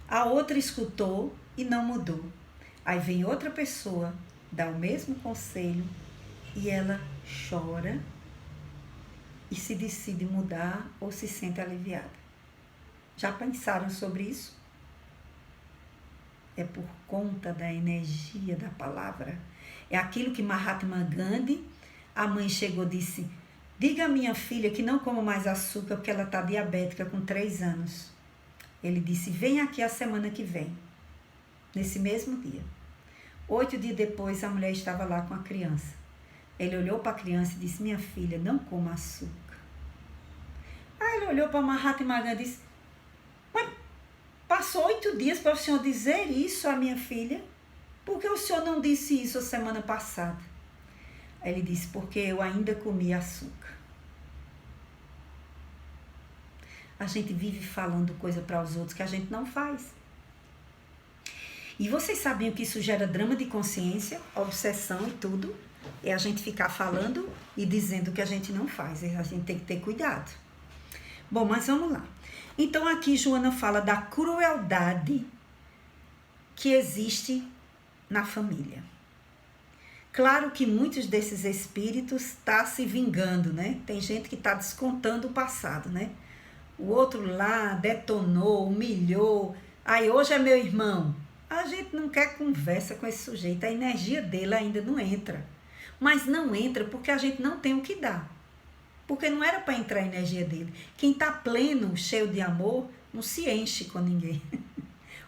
a outra escutou e não mudou? Aí vem outra pessoa, dá o mesmo conselho e ela chora e se decide mudar ou se sente aliviada. Já pensaram sobre isso? É por conta da energia da palavra. É aquilo que Mahatma Gandhi, a mãe chegou e disse: diga à minha filha que não coma mais açúcar porque ela está diabética com 3 anos. Ele disse: vem aqui a semana que vem, nesse mesmo dia. 8 dias depois, a mulher estava lá com a criança. Ele olhou para a criança e disse: minha filha, não coma açúcar. Aí ele olhou para Mahatma Gandhi e disse: mas passou 8 dias para o senhor dizer isso à minha filha? Por que o senhor não disse isso a semana passada? Aí ele disse: porque eu ainda comi açúcar. A gente vive falando coisa para os outros que a gente não faz. E vocês sabiam que isso gera drama de consciência, obsessão e tudo? É a gente ficar falando e dizendo que a gente não faz. A gente tem que ter cuidado. Bom, mas vamos lá. Então aqui Joana fala da crueldade que existe na família. Claro que muitos desses espíritos estão se vingando, né? Tem gente que está descontando o passado, né? O outro lá detonou, humilhou. Aí hoje é meu irmão. A gente não quer conversa com esse sujeito. A energia dele ainda não entra. Mas não entra porque a gente não tem o que dar. Porque não era para entrar a energia dele. Quem está pleno, cheio de amor, não se enche com ninguém.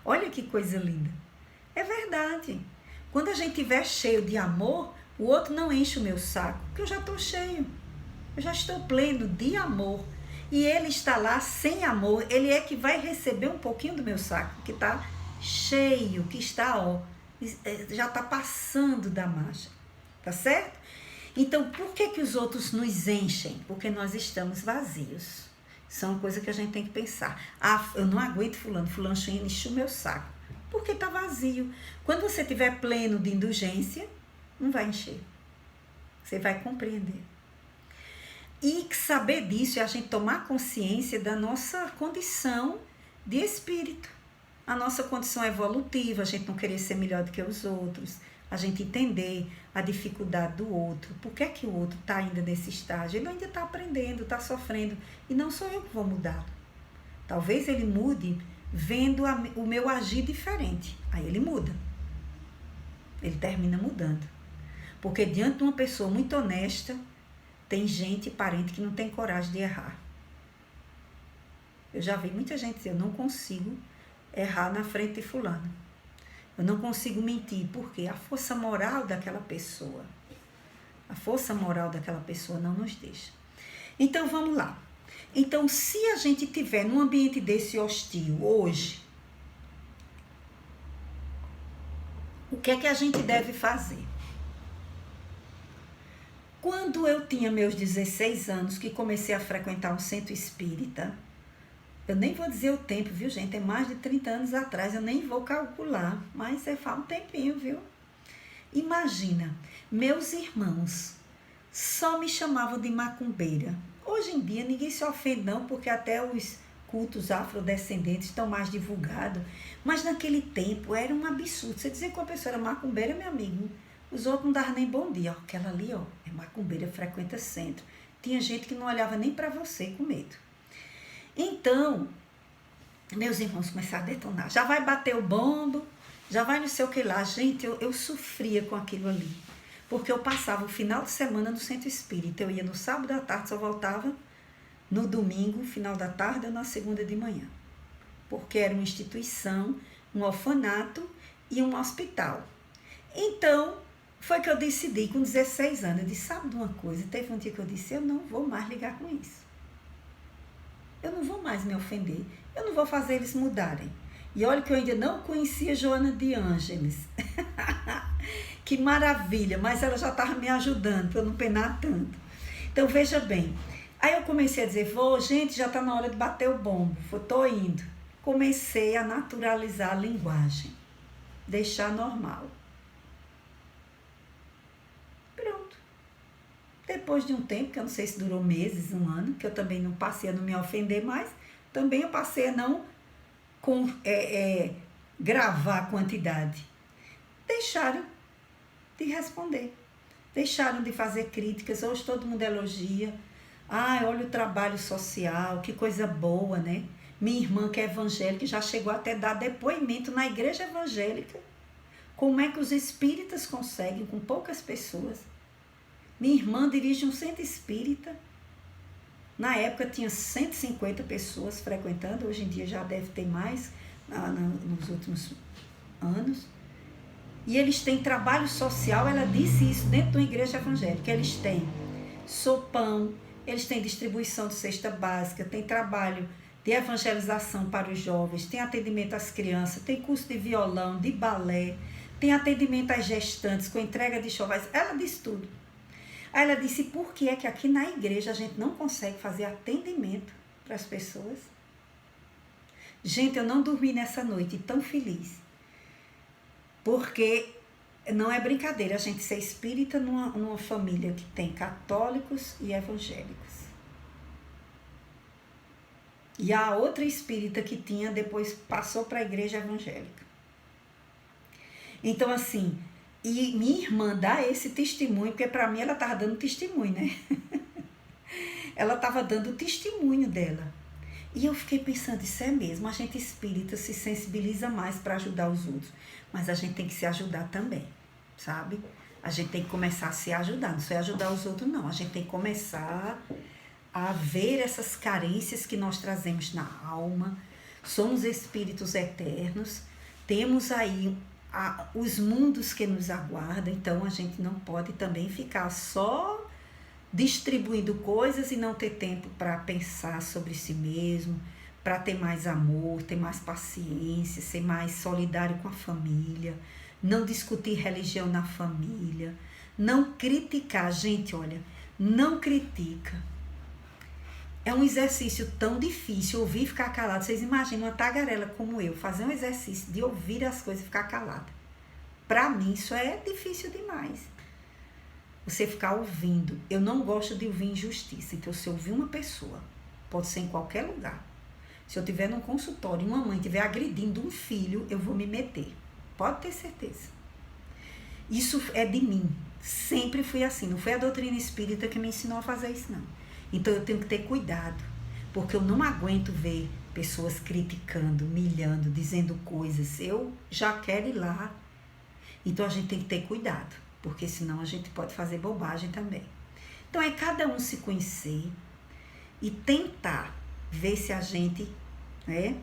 Olha que coisa linda. É verdade. Quando a gente estiver cheio de amor, O outro não enche o meu saco, porque eu já estou cheio. Eu já estou pleno de amor. E ele está lá sem amor. Ele é que vai receber um pouquinho do meu saco, que está cheio, que está, já está passando da marcha. Tá certo? Então, por que os outros nos enchem? Porque nós estamos vazios. Isso é uma coisa que a gente tem que pensar. Ah, eu não aguento fulano enche o meu saco. Porque está vazio. Quando você estiver pleno de indulgência, não vai encher. Você vai compreender. E saber disso é a gente tomar consciência da nossa condição de espírito. A nossa condição evolutiva, a gente não querer ser melhor do que os outros, a gente entender a dificuldade do outro. Por que é que o outro está ainda nesse estágio? Ele ainda está aprendendo, está sofrendo. E não sou eu que vou mudar. Talvez ele mude vendo o meu agir diferente. Aí ele muda. Ele termina mudando. Porque diante de uma pessoa muito honesta, tem gente, parente, que não tem coragem de errar. Eu já vi muita gente dizer, eu não consigo errar na frente de fulano. Eu não consigo mentir, porque a força moral daquela pessoa, não nos deixa. Então, vamos lá. Então, se a gente estiver num ambiente desse hostil hoje, o que é que a gente deve fazer? Quando eu tinha meus 16 anos, que comecei a frequentar um centro espírita, eu nem vou dizer o tempo, viu, gente? É mais de 30 anos atrás, eu nem vou calcular, mas faz um tempinho, viu? Imagina, meus irmãos só me chamavam de macumbeira. Hoje em dia, ninguém se ofende não, porque até os cultos afrodescendentes estão mais divulgados. Mas naquele tempo era um absurdo. Você dizer que uma pessoa era macumbeira, meu amigo, os outros não davam nem bom dia. Aquela ali, é macumbeira, frequenta centro. Tinha gente que não olhava nem para você com medo. Então, meus irmãos começaram a detonar. Já vai bater o bombo, já vai não sei o que lá. Gente, eu sofria com aquilo ali. Porque eu passava o final de semana no centro espírita. Eu ia no sábado à tarde, só voltava no domingo, final da tarde ou na segunda de manhã. Porque era uma instituição, um orfanato e um hospital. Então, foi que eu decidi, com 16 anos, eu disse, sabe de uma coisa? Teve um dia que eu disse, eu não vou mais ligar com isso. Eu não vou mais me ofender. Eu não vou fazer eles mudarem. E olha que eu ainda não conhecia Joana de Ângeles. Que maravilha, mas ela já estava me ajudando para eu não penar tanto. Então, veja bem. Aí eu comecei a dizer, gente, já está na hora de bater o bombo. Estou indo. Comecei a naturalizar a linguagem. Deixar normal. Pronto. Depois de um tempo, que eu não sei se durou meses, um ano, que eu também não passei a não me ofender mais, também eu passei a não gravar a quantidade. Deixaram de responder. Deixaram de fazer críticas. Hoje todo mundo elogia. Olha o trabalho social, que coisa boa, né? Minha irmã, que é evangélica, já chegou até a dar depoimento na igreja evangélica. Como é que os espíritas conseguem, com poucas pessoas? Minha irmã dirige um centro espírita. Na época tinha 150 pessoas frequentando, hoje em dia já deve ter mais, nos últimos anos. E eles têm trabalho social, ela disse isso dentro de uma igreja evangélica. Eles têm sopão, eles têm distribuição de cesta básica, tem trabalho de evangelização para os jovens, tem atendimento às crianças, tem curso de violão, de balé, tem atendimento às gestantes com entrega de chovais. Ela disse tudo. Aí ela disse, por que é que aqui na igreja a gente não consegue fazer atendimento para as pessoas? Gente, eu não dormi nessa noite tão feliz. Porque não é brincadeira a gente ser espírita numa família que tem católicos e evangélicos. E a outra espírita que tinha, depois passou para a igreja evangélica. Então, assim, e minha irmã dá esse testemunho, porque para mim ela estava dando testemunho, né? Ela estava dando o testemunho dela. E eu fiquei pensando, isso é mesmo, a gente espírita se sensibiliza mais para ajudar os outros. Mas a gente tem que se ajudar também, sabe? A gente tem que começar a se ajudar, não só é ajudar os outros, não. A gente tem que começar a ver essas carências que nós trazemos na alma. Somos espíritos eternos, temos aí os mundos que nos aguardam. Então a gente não pode também ficar só distribuindo coisas e não ter tempo para pensar sobre si mesmo, para ter mais amor, ter mais paciência, ser mais solidário com a família, não discutir religião na família, não criticar. Gente, olha, não critica. É um exercício tão difícil ouvir e ficar calado. Vocês imaginam uma tagarela como eu fazer um exercício de ouvir as coisas e ficar calada. Para mim isso é difícil demais. Você ficar ouvindo. Eu não gosto de ouvir injustiça. Então se eu ouvir uma pessoa, pode ser em qualquer lugar. Se eu estiver num consultório e uma mãe estiver agredindo um filho, eu vou me meter. Pode ter certeza. Isso é de mim. Sempre fui assim. Não foi a doutrina espírita que me ensinou a fazer isso, não. Então eu tenho que ter cuidado, porque eu não aguento ver pessoas criticando, humilhando, dizendo coisas. Eu já quero ir lá. Então a gente tem que ter cuidado, porque senão a gente pode fazer bobagem também. Então é cada um se conhecer e tentar ver se a gente, né,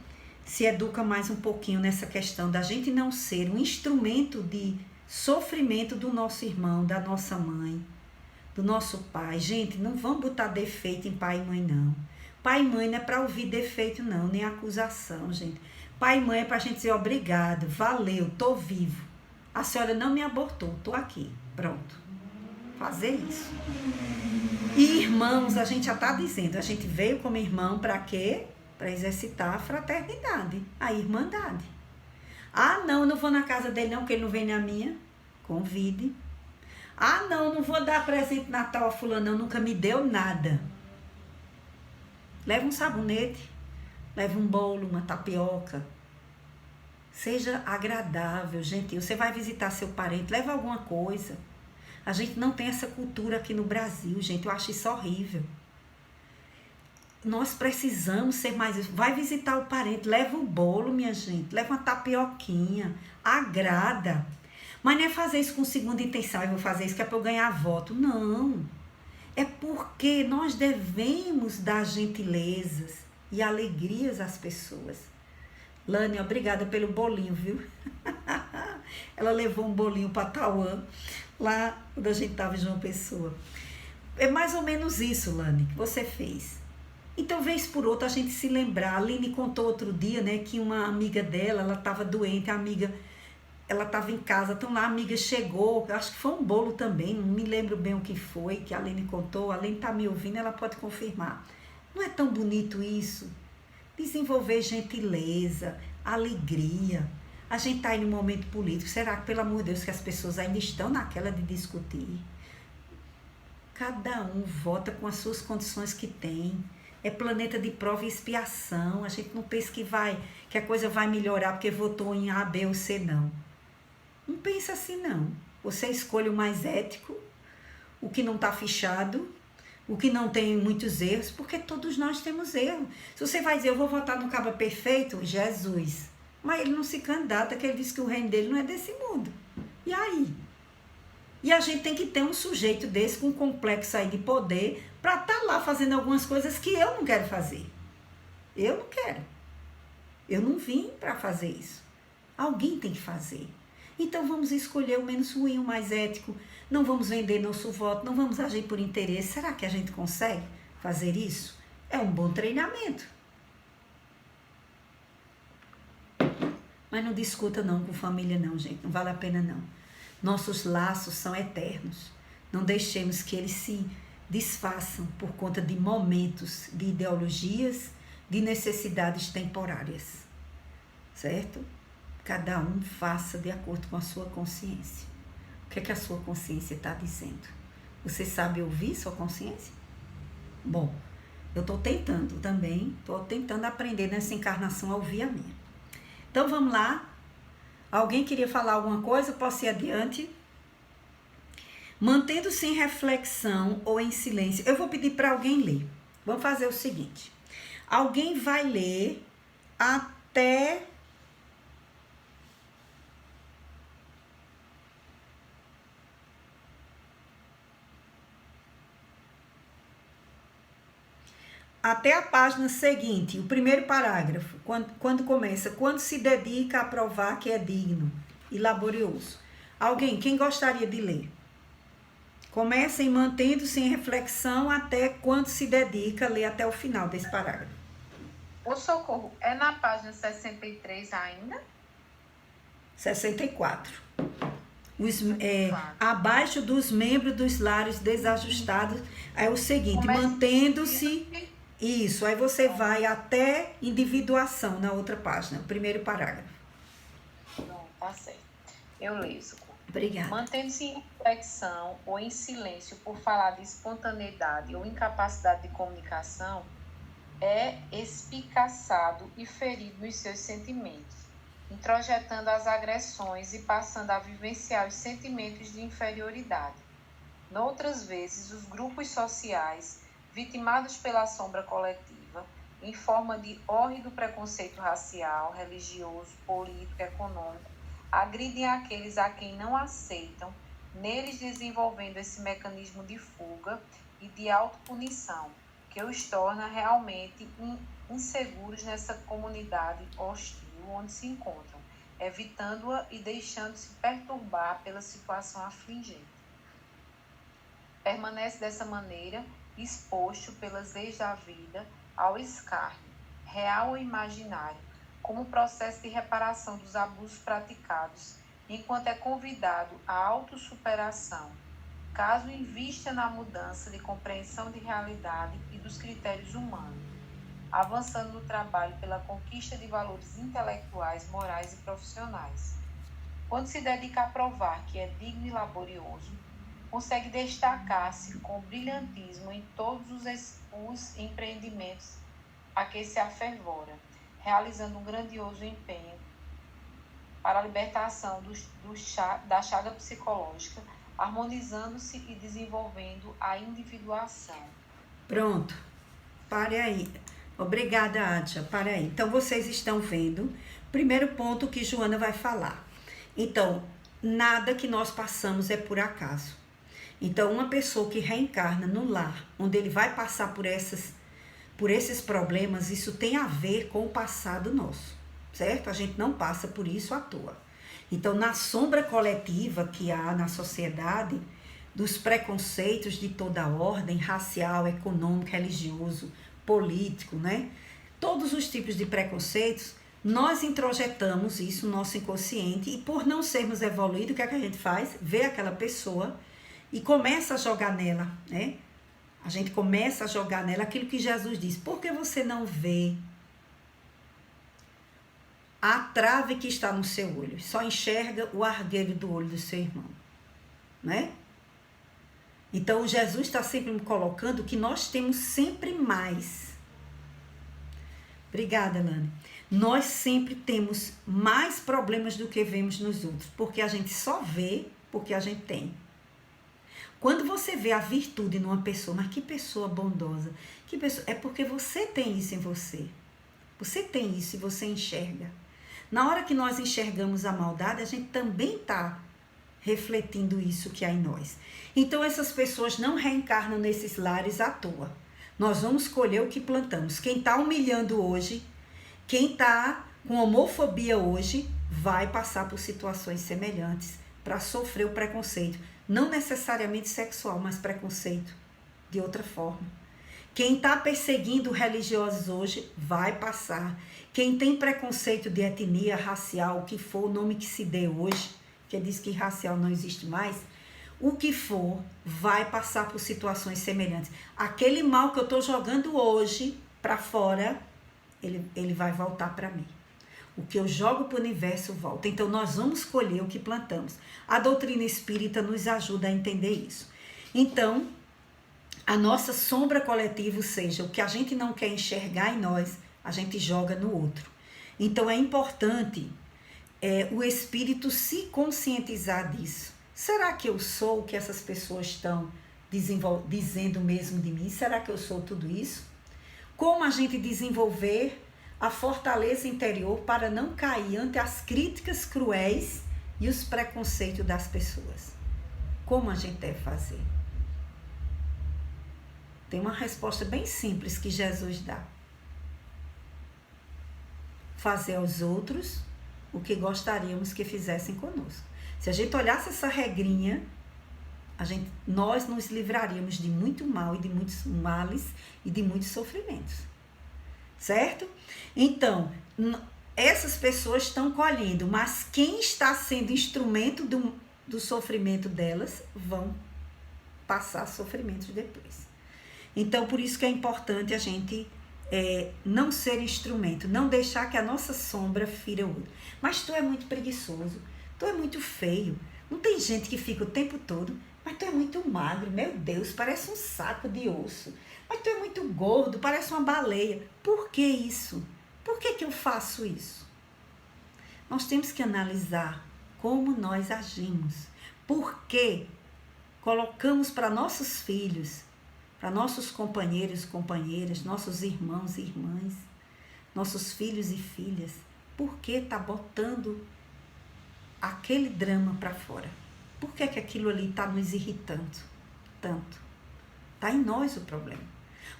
se educa mais um pouquinho nessa questão da gente não ser um instrumento de sofrimento do nosso irmão, da nossa mãe, do nosso pai. Gente, não vamos botar defeito em pai e mãe, não. Pai e mãe não é para ouvir defeito, não, nem acusação, gente. Pai e mãe é para a gente dizer obrigado, valeu, tô vivo. A senhora não me abortou, tô aqui, pronto. Fazer isso. E irmãos, a gente já está dizendo, a gente veio como irmão para quê? Para exercitar a fraternidade, a irmandade. Ah, não, não vou na casa dele não, porque ele não vem na minha. Convide. Ah, não vou dar presente de Natal a fulano, não, nunca me deu nada. Leva um sabonete, leva um bolo, uma tapioca. Seja agradável, gentil. Você vai visitar seu parente, leva alguma coisa. A gente não tem essa cultura aqui no Brasil, gente. Eu acho isso horrível. Nós precisamos ser mais... Vai visitar o parente, leva um bolo, minha gente. Leva uma tapioquinha. Agrada. Mas não é fazer isso com segunda intenção. Eu vou fazer isso que é para eu ganhar voto. Não. É porque nós devemos dar gentilezas e alegrias às pessoas. Lani, obrigada pelo bolinho, viu? Ela levou um bolinho para Tauã, lá quando a gente estava em João Pessoa. É mais ou menos isso, Lani, que você fez. Então, vez por outra, a gente se lembrar. A Aline contou outro dia, né, que uma amiga dela, ela estava doente, a amiga... Ela estava em casa, então lá a amiga chegou, acho que foi um bolo também, não me lembro bem o que foi, que a Aline contou. A Aline está me ouvindo, ela pode confirmar. Não é tão bonito isso? Desenvolver gentileza, alegria. A gente está aí no momento político, será que, pelo amor de Deus, que as pessoas ainda estão naquela de discutir? Cada um vota com as suas condições que tem. É planeta de prova e expiação. A gente não pensa que a coisa vai melhorar porque votou em A, B ou C, não. Não pensa assim, não. Você escolhe o mais ético, o que não está fichado, o que não tem muitos erros, porque todos nós temos erros. Se você vai dizer, eu vou votar no cabo perfeito, Jesus. Mas ele não se candidata, que ele diz que o reino dele não é desse mundo. E aí? E a gente tem que ter um sujeito desse com um complexo aí de poder para estar lá fazendo algumas coisas que eu não quero fazer. Eu não quero. Eu não vim para fazer isso. Alguém tem que fazer. Então vamos escolher o menos ruim, o mais ético. Não vamos vender nosso voto, não vamos agir por interesse. Será que a gente consegue fazer isso? É um bom treinamento. Mas não discuta não com família não, gente. Não vale a pena não. Nossos laços são eternos. Não deixemos que eles se desfaçam por conta de momentos, de ideologias, de necessidades temporárias. Certo? Cada um faça de acordo com a sua consciência. O que é que a sua consciência está dizendo? Você sabe ouvir sua consciência? Bom, eu estou tentando também, estou tentando aprender nessa encarnação a ouvir a minha. Então vamos lá. Alguém queria falar alguma coisa? Posso ir adiante? Mantendo-se em reflexão ou em silêncio. Eu vou pedir para alguém ler. Vamos fazer o seguinte. Alguém vai ler até a página seguinte, o primeiro parágrafo, quando começa, quando se dedica a provar que é digno. e laborioso. Alguém, quem gostaria de ler? Comecem mantendo-se em reflexão até quando se dedica a ler até o final desse parágrafo. O Socorro é na página 63 ainda? 64. Abaixo dos membros dos lares desajustados, é o seguinte, mantendo-se... Isso, aí você vai até individuação na outra página, o primeiro parágrafo. Não, tá certo. Eu leio, Socorro. Obrigada. Mantendo-se em reflexão ou em silêncio por falar de espontaneidade ou incapacidade de comunicação, é espicaçado e ferido nos seus sentimentos, introjetando as agressões e passando a vivenciar os sentimentos de inferioridade. Noutras vezes, os grupos sociais, vitimados pela sombra coletiva, em forma de hórrido preconceito racial, religioso, político, econômico, agridem aqueles a quem não aceitam, neles desenvolvendo esse mecanismo de fuga e de autopunição, que os torna realmente inseguros nessa comunidade hostil onde se encontram, evitando-a e deixando-se perturbar pela situação afligente. Permanece dessa maneira exposto pelas leis da vida ao escárnio, real ou imaginário, como processo de reparação dos abusos praticados, enquanto é convidado à autossuperação, caso invista na mudança de compreensão de realidade e dos critérios humanos, avançando no trabalho pela conquista de valores intelectuais, morais e profissionais. Quando se dedica a provar que é digno e laborioso, consegue destacar-se com brilhantismo em todos os empreendimentos a que se afervora, realizando um grandioso empenho para a libertação da chaga psicológica, harmonizando-se e desenvolvendo a individuação. Pronto. Pare aí. Obrigada, Adja. Pare aí. Então, vocês estão vendo. Primeiro ponto que Joana vai falar. Então, nada que nós passamos é por acaso. Então, uma pessoa que reencarna no lar, onde ele vai passar por esses problemas, isso tem a ver com o passado nosso, certo? A gente não passa por isso à toa. Então, na sombra coletiva que há na sociedade, dos preconceitos de toda ordem, racial, econômico, religioso, político, né? Todos os tipos de preconceitos, nós introjetamos isso no nosso inconsciente e por não sermos evoluídos, o que é que a gente faz? Vê aquela pessoa e começa a jogar nela, né? A gente começa a jogar nela aquilo que Jesus diz. Por que você não vê a trave que está no seu olho? Só enxerga o argueiro do olho do seu irmão, né? Então, Jesus está sempre me colocando que nós temos sempre mais. Obrigada, Lani. Nós sempre temos mais problemas do que vemos nos outros, porque a gente só vê porque a gente tem. Quando você vê a virtude numa pessoa, mas que pessoa bondosa, que pessoa, é porque você tem isso em você. Você tem isso e você enxerga. Na hora que nós enxergamos a maldade, a gente também está refletindo isso que há em nós. Então, essas pessoas não reencarnam nesses lares à toa. Nós vamos colher o que plantamos. Quem está humilhando hoje, quem está com homofobia hoje, vai passar por situações semelhantes para sofrer o preconceito. Não necessariamente sexual, mas preconceito de outra forma. Quem está perseguindo religiosos hoje vai passar. Quem tem preconceito de etnia, racial, o que for, o nome que se dê hoje, que diz que racial não existe mais, o que for, vai passar por situações semelhantes. Aquele mal que eu estou jogando hoje para fora, ele vai voltar para mim. O que eu jogo para o universo volta. Então, nós vamos colher o que plantamos. A doutrina espírita nos ajuda a entender isso. Então, a nossa sombra coletiva, ou seja, o que a gente não quer enxergar em nós, a gente joga no outro. Então, é importante o espírito se conscientizar disso. Será que eu sou o que essas pessoas estão dizendo mesmo de mim? Será que eu sou tudo isso? Como a gente desenvolver a fortaleza interior para não cair ante as críticas cruéis e os preconceitos das pessoas? Como a gente deve fazer? Tem uma resposta bem simples que Jesus dá. Fazer aos outros o que gostaríamos que fizessem conosco. Se a gente olhasse essa regrinha, nós nos livraríamos de muito mal e de muitos males e de muitos sofrimentos. Certo? Então, essas pessoas estão colhendo, mas quem está sendo instrumento do sofrimento delas vão passar sofrimentos depois. Então, por isso que é importante a gente não ser instrumento, não deixar que a nossa sombra fira o outro. Mas tu é muito preguiçoso, tu é muito feio. Não tem gente que fica o tempo todo, mas tu é muito magro, meu Deus, parece um saco de osso. Mas tu é muito gordo, parece uma baleia. Por que isso? Por que eu faço isso? Nós temos que analisar como nós agimos. Por que colocamos para nossos filhos, para nossos companheiros e companheiras, nossos irmãos e irmãs, nossos filhos e filhas, por que está botando aquele drama para fora? Por que aquilo ali está nos irritando tanto? Está em nós o problema.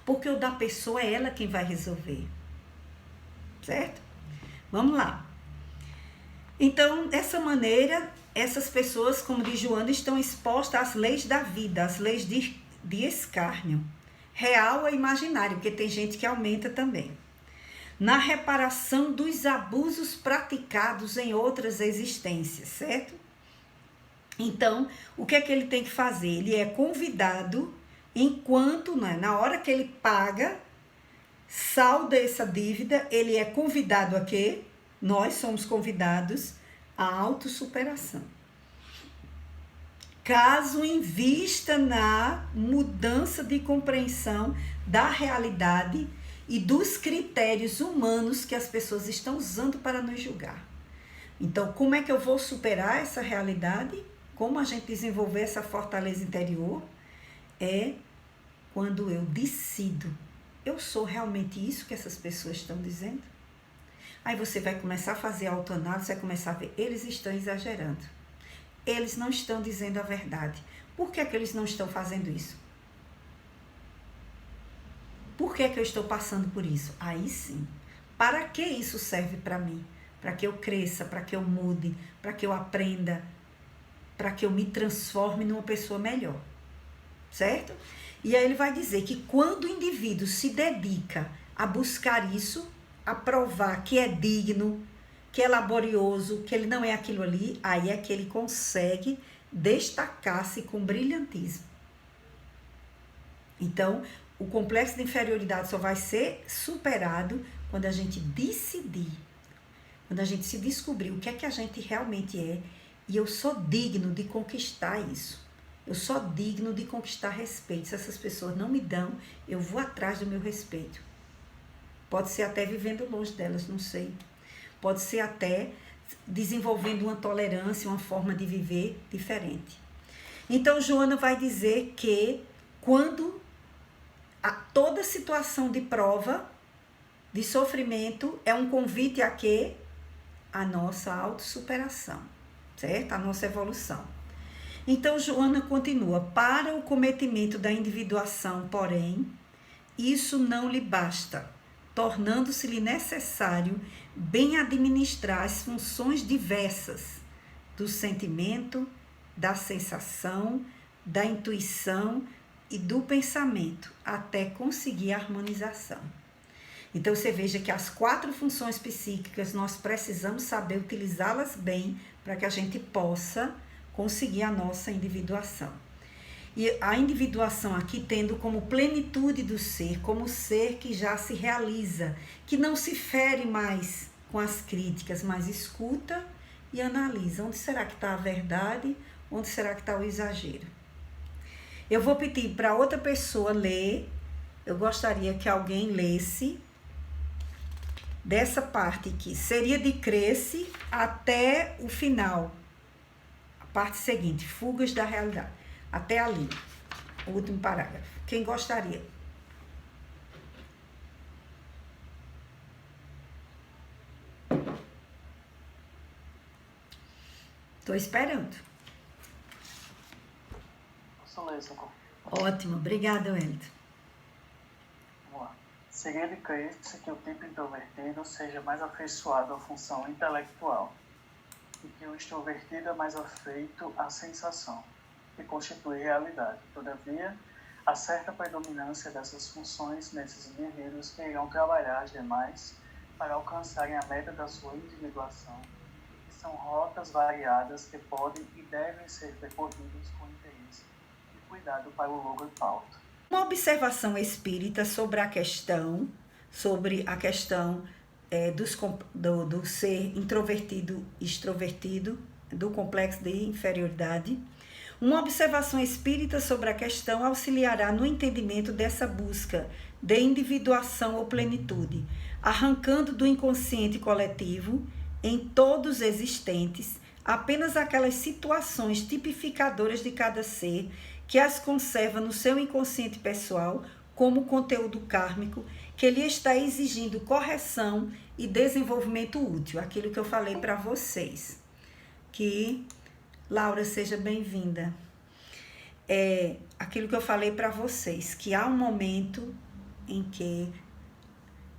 Porque o da pessoa é ela quem vai resolver. Certo? Vamos lá. Então, dessa maneira, essas pessoas, como diz Joana, estão expostas às leis da vida, às leis de escárnio, real ou imaginário, porque tem gente que aumenta também. Na reparação dos abusos praticados em outras existências, certo? Então, o que é que ele tem que fazer? Ele é convidado, enquanto, na hora que ele paga, salda essa dívida, ele é convidado a quê? Nós somos convidados à autossuperação. Caso invista na mudança de compreensão da realidade e dos critérios humanos que as pessoas estão usando para nos julgar. Então, como é que eu vou superar essa realidade? Como a gente desenvolver essa fortaleza interior? É quando eu decido, eu sou realmente isso que essas pessoas estão dizendo? Aí você vai começar a fazer autoanálise, vai começar a ver, eles estão exagerando. Eles não estão dizendo a verdade. Por que é que eles não estão fazendo isso? Por que é que eu estou passando por isso? Aí sim. Para que isso serve para mim? Para que eu cresça, para que eu mude, para que eu aprenda, para que eu me transforme numa pessoa melhor. Certo? E aí ele vai dizer que quando o indivíduo se dedica a buscar isso, a provar que é digno, que é laborioso, que ele não é aquilo ali, aí é que ele consegue destacar-se com brilhantismo. Então, o complexo de inferioridade só vai ser superado quando a gente decidir, quando a gente se descobrir o que é que a gente realmente é, e eu sou digno de conquistar isso. Eu sou digno de conquistar respeito. Se essas pessoas não me dão, eu vou atrás do meu respeito. Pode ser até vivendo longe delas, não sei. Pode ser até desenvolvendo uma tolerância, uma forma de viver diferente. Então, Joana vai dizer que quando toda situação de prova, de sofrimento, é um convite a quê? A nossa autossuperação, certo? A nossa evolução. Então, Joana continua. Para o cometimento da individuação, porém, isso não lhe basta, tornando-se-lhe necessário bem administrar as funções diversas do sentimento, da sensação, da intuição e do pensamento, até conseguir a harmonização. Então, você veja que as 4 funções psíquicas, nós precisamos saber utilizá-las bem para que a gente possa conseguir a nossa individuação. E a individuação aqui tendo como plenitude do ser, como ser que já se realiza, que não se fere mais com as críticas, mas escuta e analisa. Onde será que está a verdade? Onde será que está o exagero? Eu vou pedir para outra pessoa ler. Eu gostaria que alguém lesse dessa parte aqui. Seria de Cresce até o final. A parte seguinte, fugas da realidade. Até ali, o último parágrafo. Quem gostaria? Estou esperando. Posso ler, Socorro? Ótimo, obrigada, Wellington. Vamos lá. Seria de crer-se que o tipo introvertido seja mais afeiçoado à função intelectual, e que o extrovertido é mais afeito à sensação, que constitui realidade. Todavia, há certa predominância dessas funções nesses guerreiros que irão trabalhar demais para alcançarem a meta da sua individuação, que são rotas variadas que podem e devem ser percorridas com interesse e cuidado para o longo pauta. Uma observação espírita sobre a questão do ser introvertido e extrovertido, do complexo de inferioridade. Uma observação espírita sobre a questão auxiliará no entendimento dessa busca de individuação ou plenitude, arrancando do inconsciente coletivo, em todos existentes, apenas aquelas situações tipificadoras de cada ser que as conserva no seu inconsciente pessoal como conteúdo kármico que lhe está exigindo correção e desenvolvimento útil. Aquilo que eu falei para vocês. Que, Laura, seja bem-vinda. Aquilo que eu falei para vocês, que há um momento em que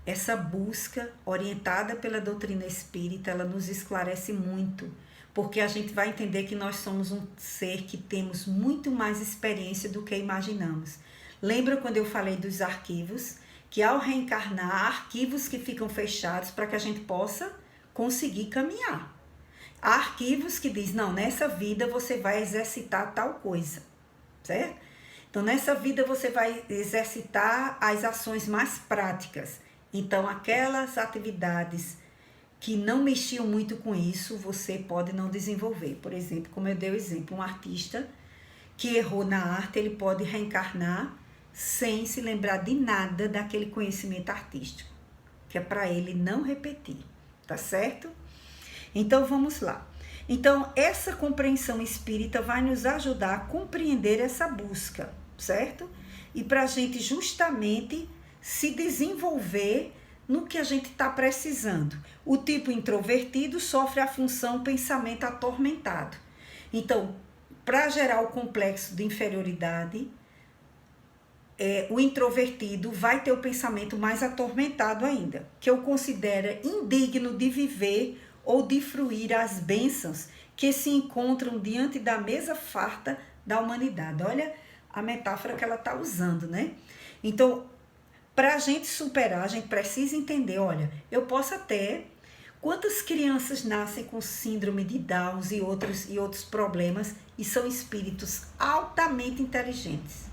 essa busca orientada pela doutrina espírita, ela nos esclarece muito, porque a gente vai entender que nós somos um ser que temos muito mais experiência do que imaginamos. Lembra quando eu falei dos arquivos? Que ao reencarnar, há arquivos que ficam fechados para que a gente possa conseguir caminhar. Há arquivos que diz, não, nessa vida você vai exercitar tal coisa, certo? Então, nessa vida você vai exercitar as ações mais práticas. Então, aquelas atividades que não mexiam muito com isso, você pode não desenvolver. Por exemplo, como eu dei o exemplo, um artista que errou na arte, ele pode reencarnar sem se lembrar de nada daquele conhecimento artístico, que é para ele não repetir, tá certo? Então, vamos lá. Então, essa compreensão espírita vai nos ajudar a compreender essa busca, certo? E para a gente justamente se desenvolver no que a gente está precisando. O tipo introvertido sofre a função pensamento atormentado. Então, para gerar o complexo de inferioridade, o introvertido vai ter o pensamento mais atormentado ainda, que eu considero indigno de viver ou de fruir as bênçãos que se encontram diante da mesa farta da humanidade. Olha a metáfora que ela está usando, né? Então, para a gente superar, a gente precisa entender, olha, eu posso até... Quantas crianças nascem com síndrome de Down e outros problemas e são espíritos altamente inteligentes,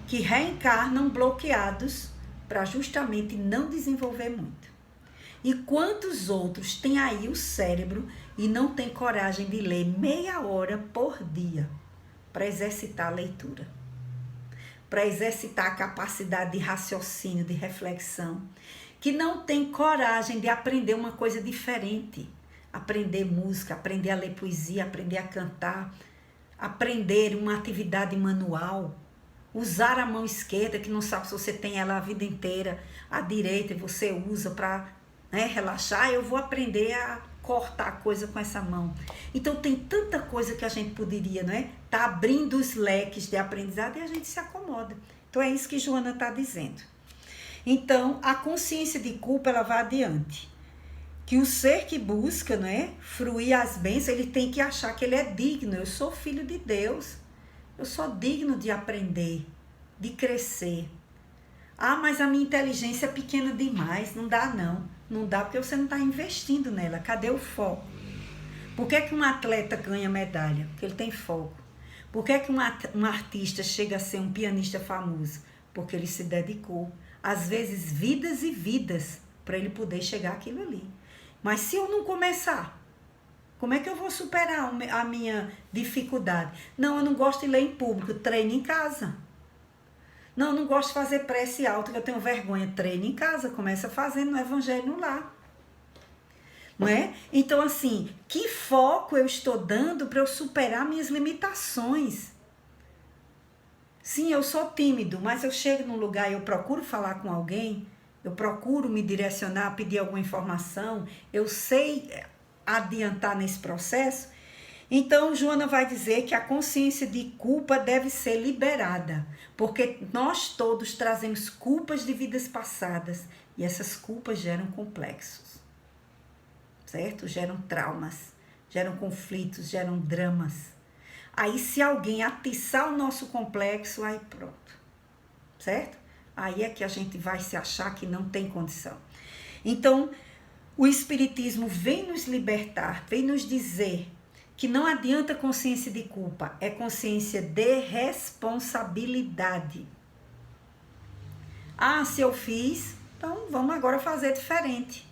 que reencarnam bloqueados para justamente não desenvolver muito. E quantos outros têm aí o cérebro e não têm coragem de ler meia hora por dia para exercitar a leitura, para exercitar a capacidade de raciocínio, de reflexão, que não tem coragem de aprender uma coisa diferente, aprender música, aprender a ler poesia, aprender a cantar, aprender uma atividade manual, usar a mão esquerda, que não sabe se você tem ela a vida inteira, a direita você usa para relaxar. Eu vou aprender a cortar a coisa com essa mão. Então tem tanta coisa que a gente poderia, tá abrindo os leques de aprendizado e a gente se acomoda. Então é isso que Joana está dizendo. Então a consciência de culpa, ela vai adiante. Que o ser que busca, fruir as bênçãos, ele tem que achar que ele é digno. Eu sou filho de Deus. Eu sou digno de aprender, de crescer. Ah, mas a minha inteligência é pequena demais. Não dá, não. Não dá porque você não está investindo nela. Cadê o foco? Por que um atleta ganha medalha? Porque ele tem foco. Por que um artista chega a ser um pianista famoso? Porque ele se dedicou. Às vezes, vidas e vidas para ele poder chegar àquilo ali. Mas se eu não começar, como é que eu vou superar a minha dificuldade? Não, eu não gosto de ler em público, treine em casa. Não, eu não gosto de fazer prece alta, que eu tenho vergonha, treine em casa, começa fazendo no evangelho lá. Não é? Então, assim, que foco eu estou dando para eu superar minhas limitações? Sim, eu sou tímido, mas eu chego num lugar e eu procuro falar com alguém, eu procuro me direcionar, pedir alguma informação, eu sei adiantar nesse processo. Então, Joana vai dizer que a consciência de culpa deve ser liberada, porque nós todos trazemos culpas de vidas passadas e essas culpas geram complexos, certo? Geram traumas, geram conflitos, geram dramas. Aí se alguém atiçar o nosso complexo, aí pronto, certo? Aí é que a gente vai se achar que não tem condição. Então, o Espiritismo vem nos libertar, vem nos dizer que não adianta consciência de culpa, é consciência de responsabilidade. Ah, se eu fiz, então vamos agora fazer diferente.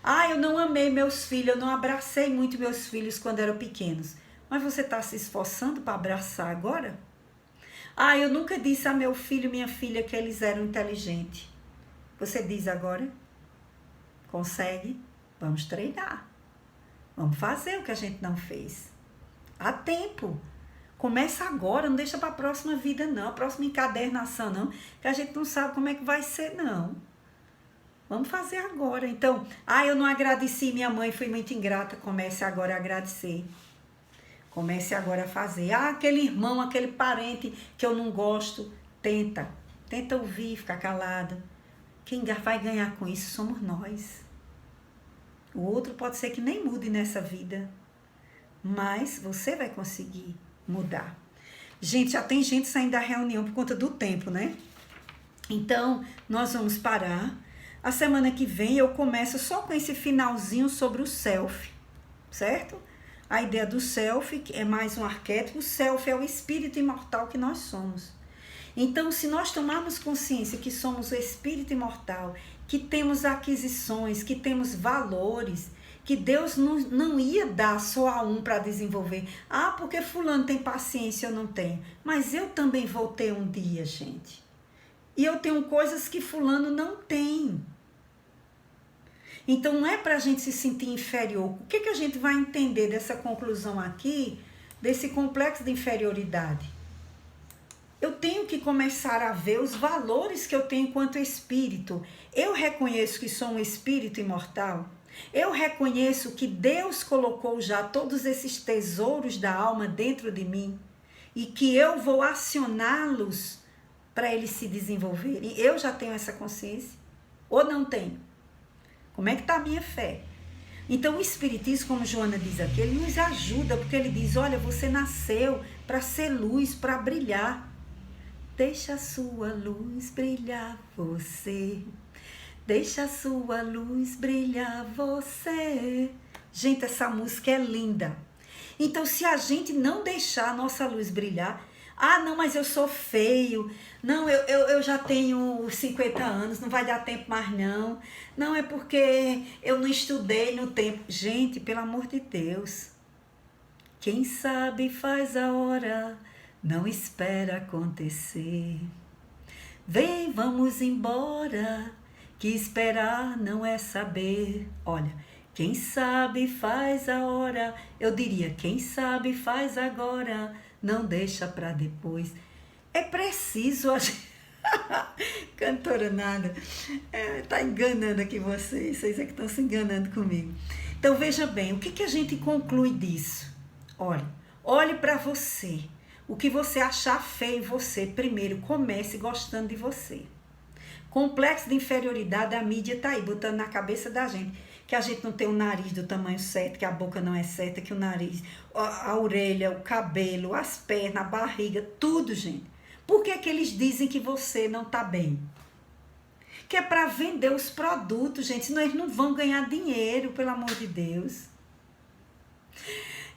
Ah, eu não amei meus filhos, eu não abracei muito meus filhos quando eram pequenos. Mas você está se esforçando para abraçar agora? Ah, eu nunca disse a meu filho e minha filha que eles eram inteligentes. Você diz agora? Consegue? Vamos treinar. Vamos fazer o que a gente não fez. Há tempo. Começa agora, não deixa para a próxima vida não, a próxima encadernação não, que a gente não sabe como é que vai ser não. Vamos fazer agora. Então, eu não agradeci minha mãe, fui muito ingrata. Comece agora a agradecer. Comece agora a fazer. Aquele irmão, aquele parente que eu não gosto, tenta ouvir, ficar calado. Quem vai ganhar com isso somos nós. O outro pode ser que nem mude nessa vida, mas você vai conseguir mudar. Gente, já tem gente saindo da reunião por conta do tempo, né? Então, nós vamos parar. A semana que vem eu começo só com esse finalzinho sobre o self, certo? A ideia do self é mais um arquétipo. O self é o espírito imortal que nós somos. Então, se nós tomarmos consciência que somos o espírito imortal, que temos aquisições, que temos valores, que Deus não ia dar só a um para desenvolver. Porque fulano tem paciência, eu não tenho. Mas eu também vou ter um dia, gente. E eu tenho coisas que fulano não tem. Então, não é para a gente se sentir inferior. O que a gente vai entender dessa conclusão aqui, desse complexo de inferioridade? Eu tenho que começar a ver os valores que eu tenho enquanto espírito. Eu reconheço que sou um espírito imortal. Eu reconheço que Deus colocou já todos esses tesouros da alma dentro de mim e que eu vou acioná-los para eles se desenvolverem. Eu já tenho essa consciência? Ou não tenho? Como é que está a minha fé? Então o Espiritismo, como Joana diz aqui, ele nos ajuda, porque ele diz, olha, você nasceu para ser luz, para brilhar. Deixa a sua luz brilhar você. Deixa a sua luz brilhar você. Gente, essa música é linda. Então, se a gente não deixar a nossa luz brilhar, não, mas eu sou feio, não, eu já tenho 50 anos, não vai dar tempo mais não, não, é porque eu não estudei no tempo. Gente, pelo amor de Deus, quem sabe faz a hora, não espera acontecer. Vem, vamos embora, que esperar não é saber. Olha, quem sabe faz a hora, eu diria, quem sabe faz agora, não deixa para depois. É preciso a gente... Cantora nada, tá enganando aqui vocês é que estão se enganando comigo. Então veja bem, o que a gente conclui disso? Olhe para você. O que você achar feio em você, primeiro comece gostando de você. Complexo de inferioridade, a mídia tá aí botando na cabeça da gente que a gente não tem o nariz do tamanho certo, que a boca não é certa, que o nariz, a orelha, o cabelo, as pernas, a barriga, tudo, gente. Por que que eles dizem que você não tá bem? Que é para vender os produtos, gente, senão eles não vão ganhar dinheiro, pelo amor de Deus.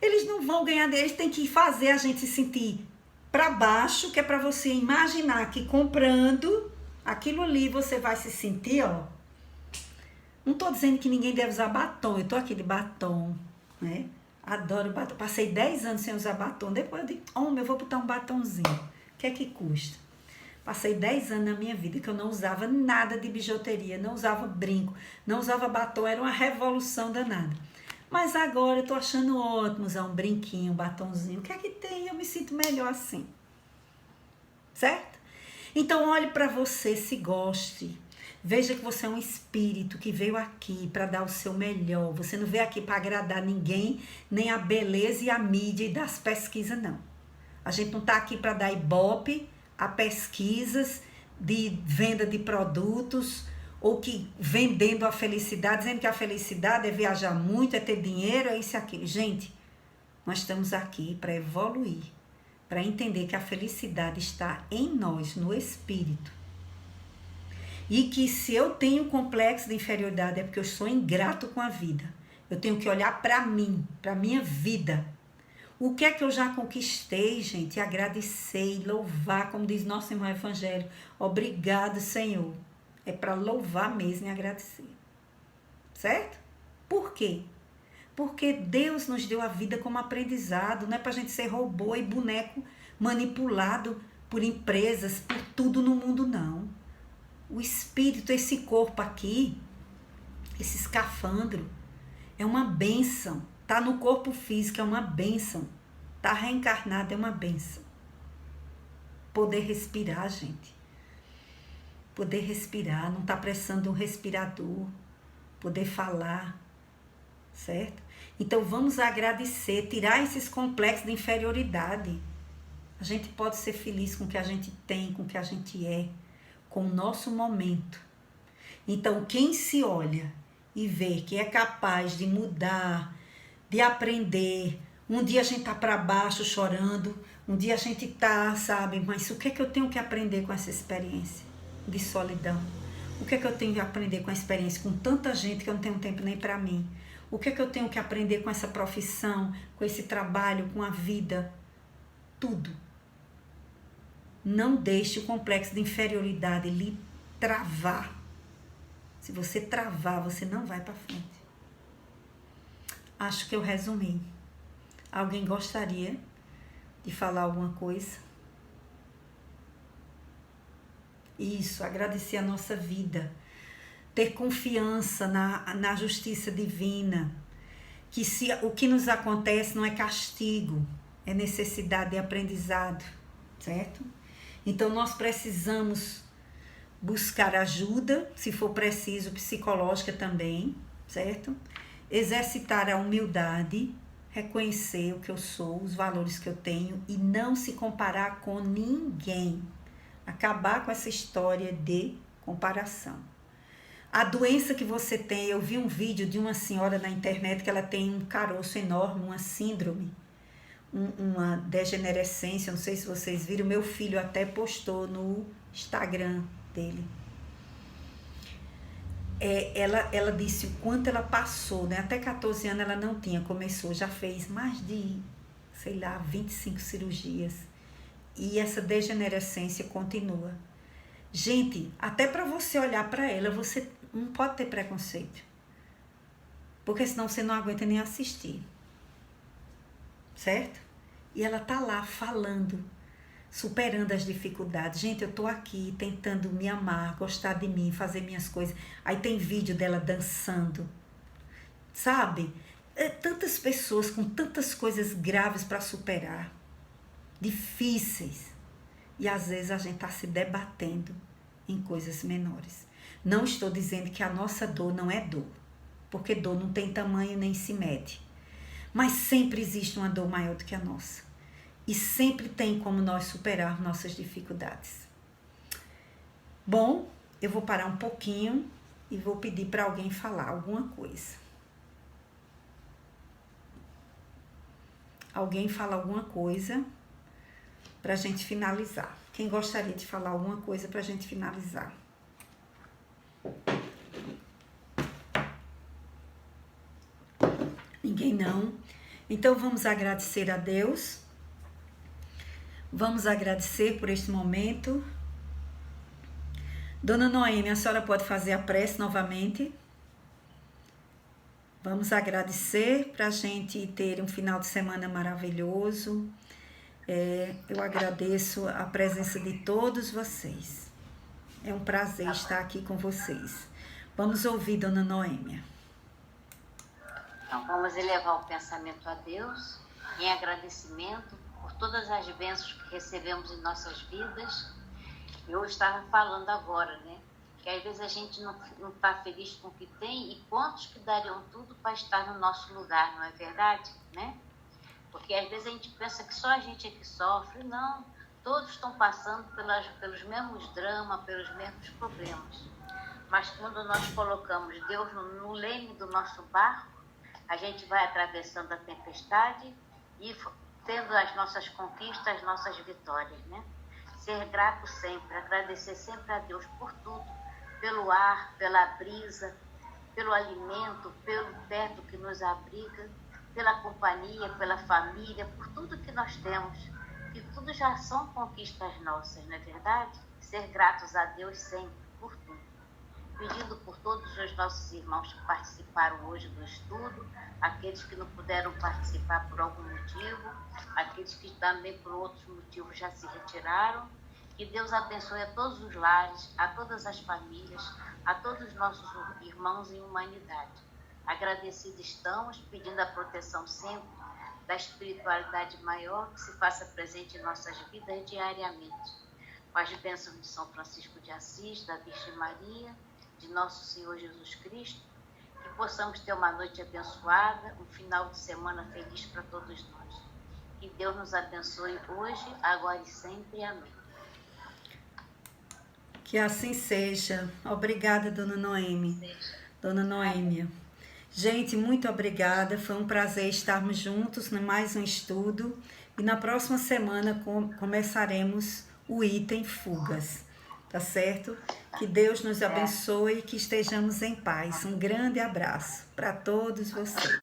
Eles não vão ganhar dinheiro, eles têm que fazer a gente se sentir para baixo, que é para você imaginar que comprando aquilo ali você vai se sentir, Não tô dizendo que ninguém deve usar batom, eu tô aqui de batom, né? Adoro batom, passei 10 anos sem usar batom, depois eu digo, eu vou botar um batomzinho, o que é que custa? Passei 10 anos na minha vida que eu não usava nada de bijuteria, não usava brinco, não usava batom, era uma revolução danada. Mas agora eu tô achando ótimo usar um brinquinho, um batonzinho, o que é que tem? Eu me sinto melhor assim, certo? Então olhe para você, se goste. Veja que você é um espírito que veio aqui para dar o seu melhor. Você não veio aqui para agradar ninguém, nem a beleza e a mídia e das pesquisas, não. A gente não está aqui para dar ibope a pesquisas de venda de produtos ou que vendendo a felicidade, dizendo que a felicidade é viajar muito, é ter dinheiro, é isso e aquilo. Gente, nós estamos aqui para evoluir, para entender que a felicidade está em nós, no espírito. E que se eu tenho complexo de inferioridade é porque eu sou ingrato com a vida. Eu tenho que olhar para mim, para a minha vida. O que é que eu já conquistei, gente? E agradecer e louvar, como diz nosso irmão Evangelho. Obrigado, Senhor. É para louvar mesmo e agradecer. Certo? Por quê? Porque Deus nos deu a vida como aprendizado. Não é para a gente ser robô e boneco manipulado por empresas, por tudo no mundo, não. O espírito, esse corpo aqui, esse escafandro, é uma bênção. Tá no corpo físico, é uma bênção. Tá reencarnado, é uma bênção. Poder respirar, gente. Poder respirar, não tá precisando de um respirador. Poder falar, certo? Então vamos agradecer, tirar esses complexos de inferioridade. A gente pode ser feliz com o que a gente tem, com o que a gente é, com o nosso momento. Então quem se olha e vê que é capaz de mudar, de aprender. Um dia a gente tá para baixo chorando, um dia a gente tá, sabe, mas o que é que eu tenho que aprender com essa experiência de solidão? O que é que eu tenho que aprender com a experiência com tanta gente que eu não tenho tempo nem para mim? O que é que eu tenho que aprender com essa profissão, com esse trabalho, com a vida? Tudo. Não deixe o complexo de inferioridade lhe travar. Se você travar, você não vai para frente. Acho que eu resumi. Alguém gostaria de falar alguma coisa? Isso, agradecer a nossa vida. Ter confiança na justiça divina. Que se o que nos acontece não é castigo, é necessidade de aprendizado, certo? Então nós precisamos buscar ajuda, se for preciso, psicológica também, certo? Exercitar a humildade, reconhecer o que eu sou, os valores que eu tenho e não se comparar com ninguém. Acabar com essa história de comparação. A doença que você tem, eu vi um vídeo de uma senhora na internet que ela tem um caroço enorme, uma síndrome, uma degenerescência, não sei se vocês viram, meu filho até postou no Instagram dele. Ela disse o quanto ela passou, né? Até 14 anos ela não tinha, começou, já fez mais de, 25 cirurgias. E essa degenerescência continua. Gente, até para você olhar para ela, você não pode ter preconceito. Porque senão você não aguenta nem assistir. Certo? E ela tá lá falando, superando as dificuldades. Gente, eu tô aqui tentando me amar, gostar de mim, fazer minhas coisas. Aí tem vídeo dela dançando. Sabe? Tantas pessoas com tantas coisas graves para superar. Difíceis. E às vezes a gente está se debatendo em coisas menores. Não estou dizendo que a nossa dor não é dor. Porque dor não tem tamanho nem se mede. Mas sempre existe uma dor maior do que a nossa. E sempre tem como nós superar nossas dificuldades. Bom, eu vou parar um pouquinho e vou pedir para alguém falar alguma coisa. Alguém fala alguma coisa para a gente finalizar. Quem gostaria de falar alguma coisa para a gente finalizar? Ninguém não. Então vamos agradecer a Deus. Vamos agradecer por este momento. Dona Noêmia, a senhora pode fazer a prece novamente? Vamos agradecer para a gente ter um final de semana maravilhoso. Eu agradeço a presença de todos vocês. É um prazer estar aqui com vocês. Vamos ouvir Dona Noêmia. Então, vamos elevar o pensamento a Deus em agradecimento por todas as bênçãos que recebemos em nossas vidas. Eu estava falando agora, né? Que às vezes a gente não está feliz com o que tem e quantos que dariam tudo para estar no nosso lugar, não é verdade, né? Porque às vezes a gente pensa que só a gente é que sofre. Não, todos estão passando pelos mesmos dramas, pelos mesmos problemas. Mas quando nós colocamos Deus no leme do nosso barco, a gente vai atravessando a tempestade e tendo as nossas conquistas, as nossas vitórias, né? Ser grato sempre, agradecer sempre a Deus por tudo, pelo ar, pela brisa, pelo alimento, pelo teto que nos abriga, pela companhia, pela família, por tudo que nós temos, que tudo já são conquistas nossas, não é verdade? Ser gratos a Deus sempre, por tudo. Pedindo por todos os nossos irmãos que participaram hoje do estudo, aqueles que não puderam participar por algum motivo, aqueles que também por outros motivos já se retiraram. Que Deus abençoe a todos os lares, a todas as famílias, a todos os nossos irmãos em humanidade. Agradecidos estamos, pedindo a proteção sempre da espiritualidade maior que se faça presente em nossas vidas diariamente. Com as bênçãos de São Francisco de Assis, da Virgem Maria, de nosso Senhor Jesus Cristo, que possamos ter uma noite abençoada, um final de semana feliz para todos nós. Que Deus nos abençoe hoje, agora e sempre. Amém. Que assim seja. Obrigada, Dona Noemi. Dona Noêmia. Gente, muito obrigada. Foi um prazer estarmos juntos em mais um estudo. E na próxima semana começaremos o item fugas. Tá certo? Que Deus nos abençoe e que estejamos em paz. Um grande abraço para todos vocês.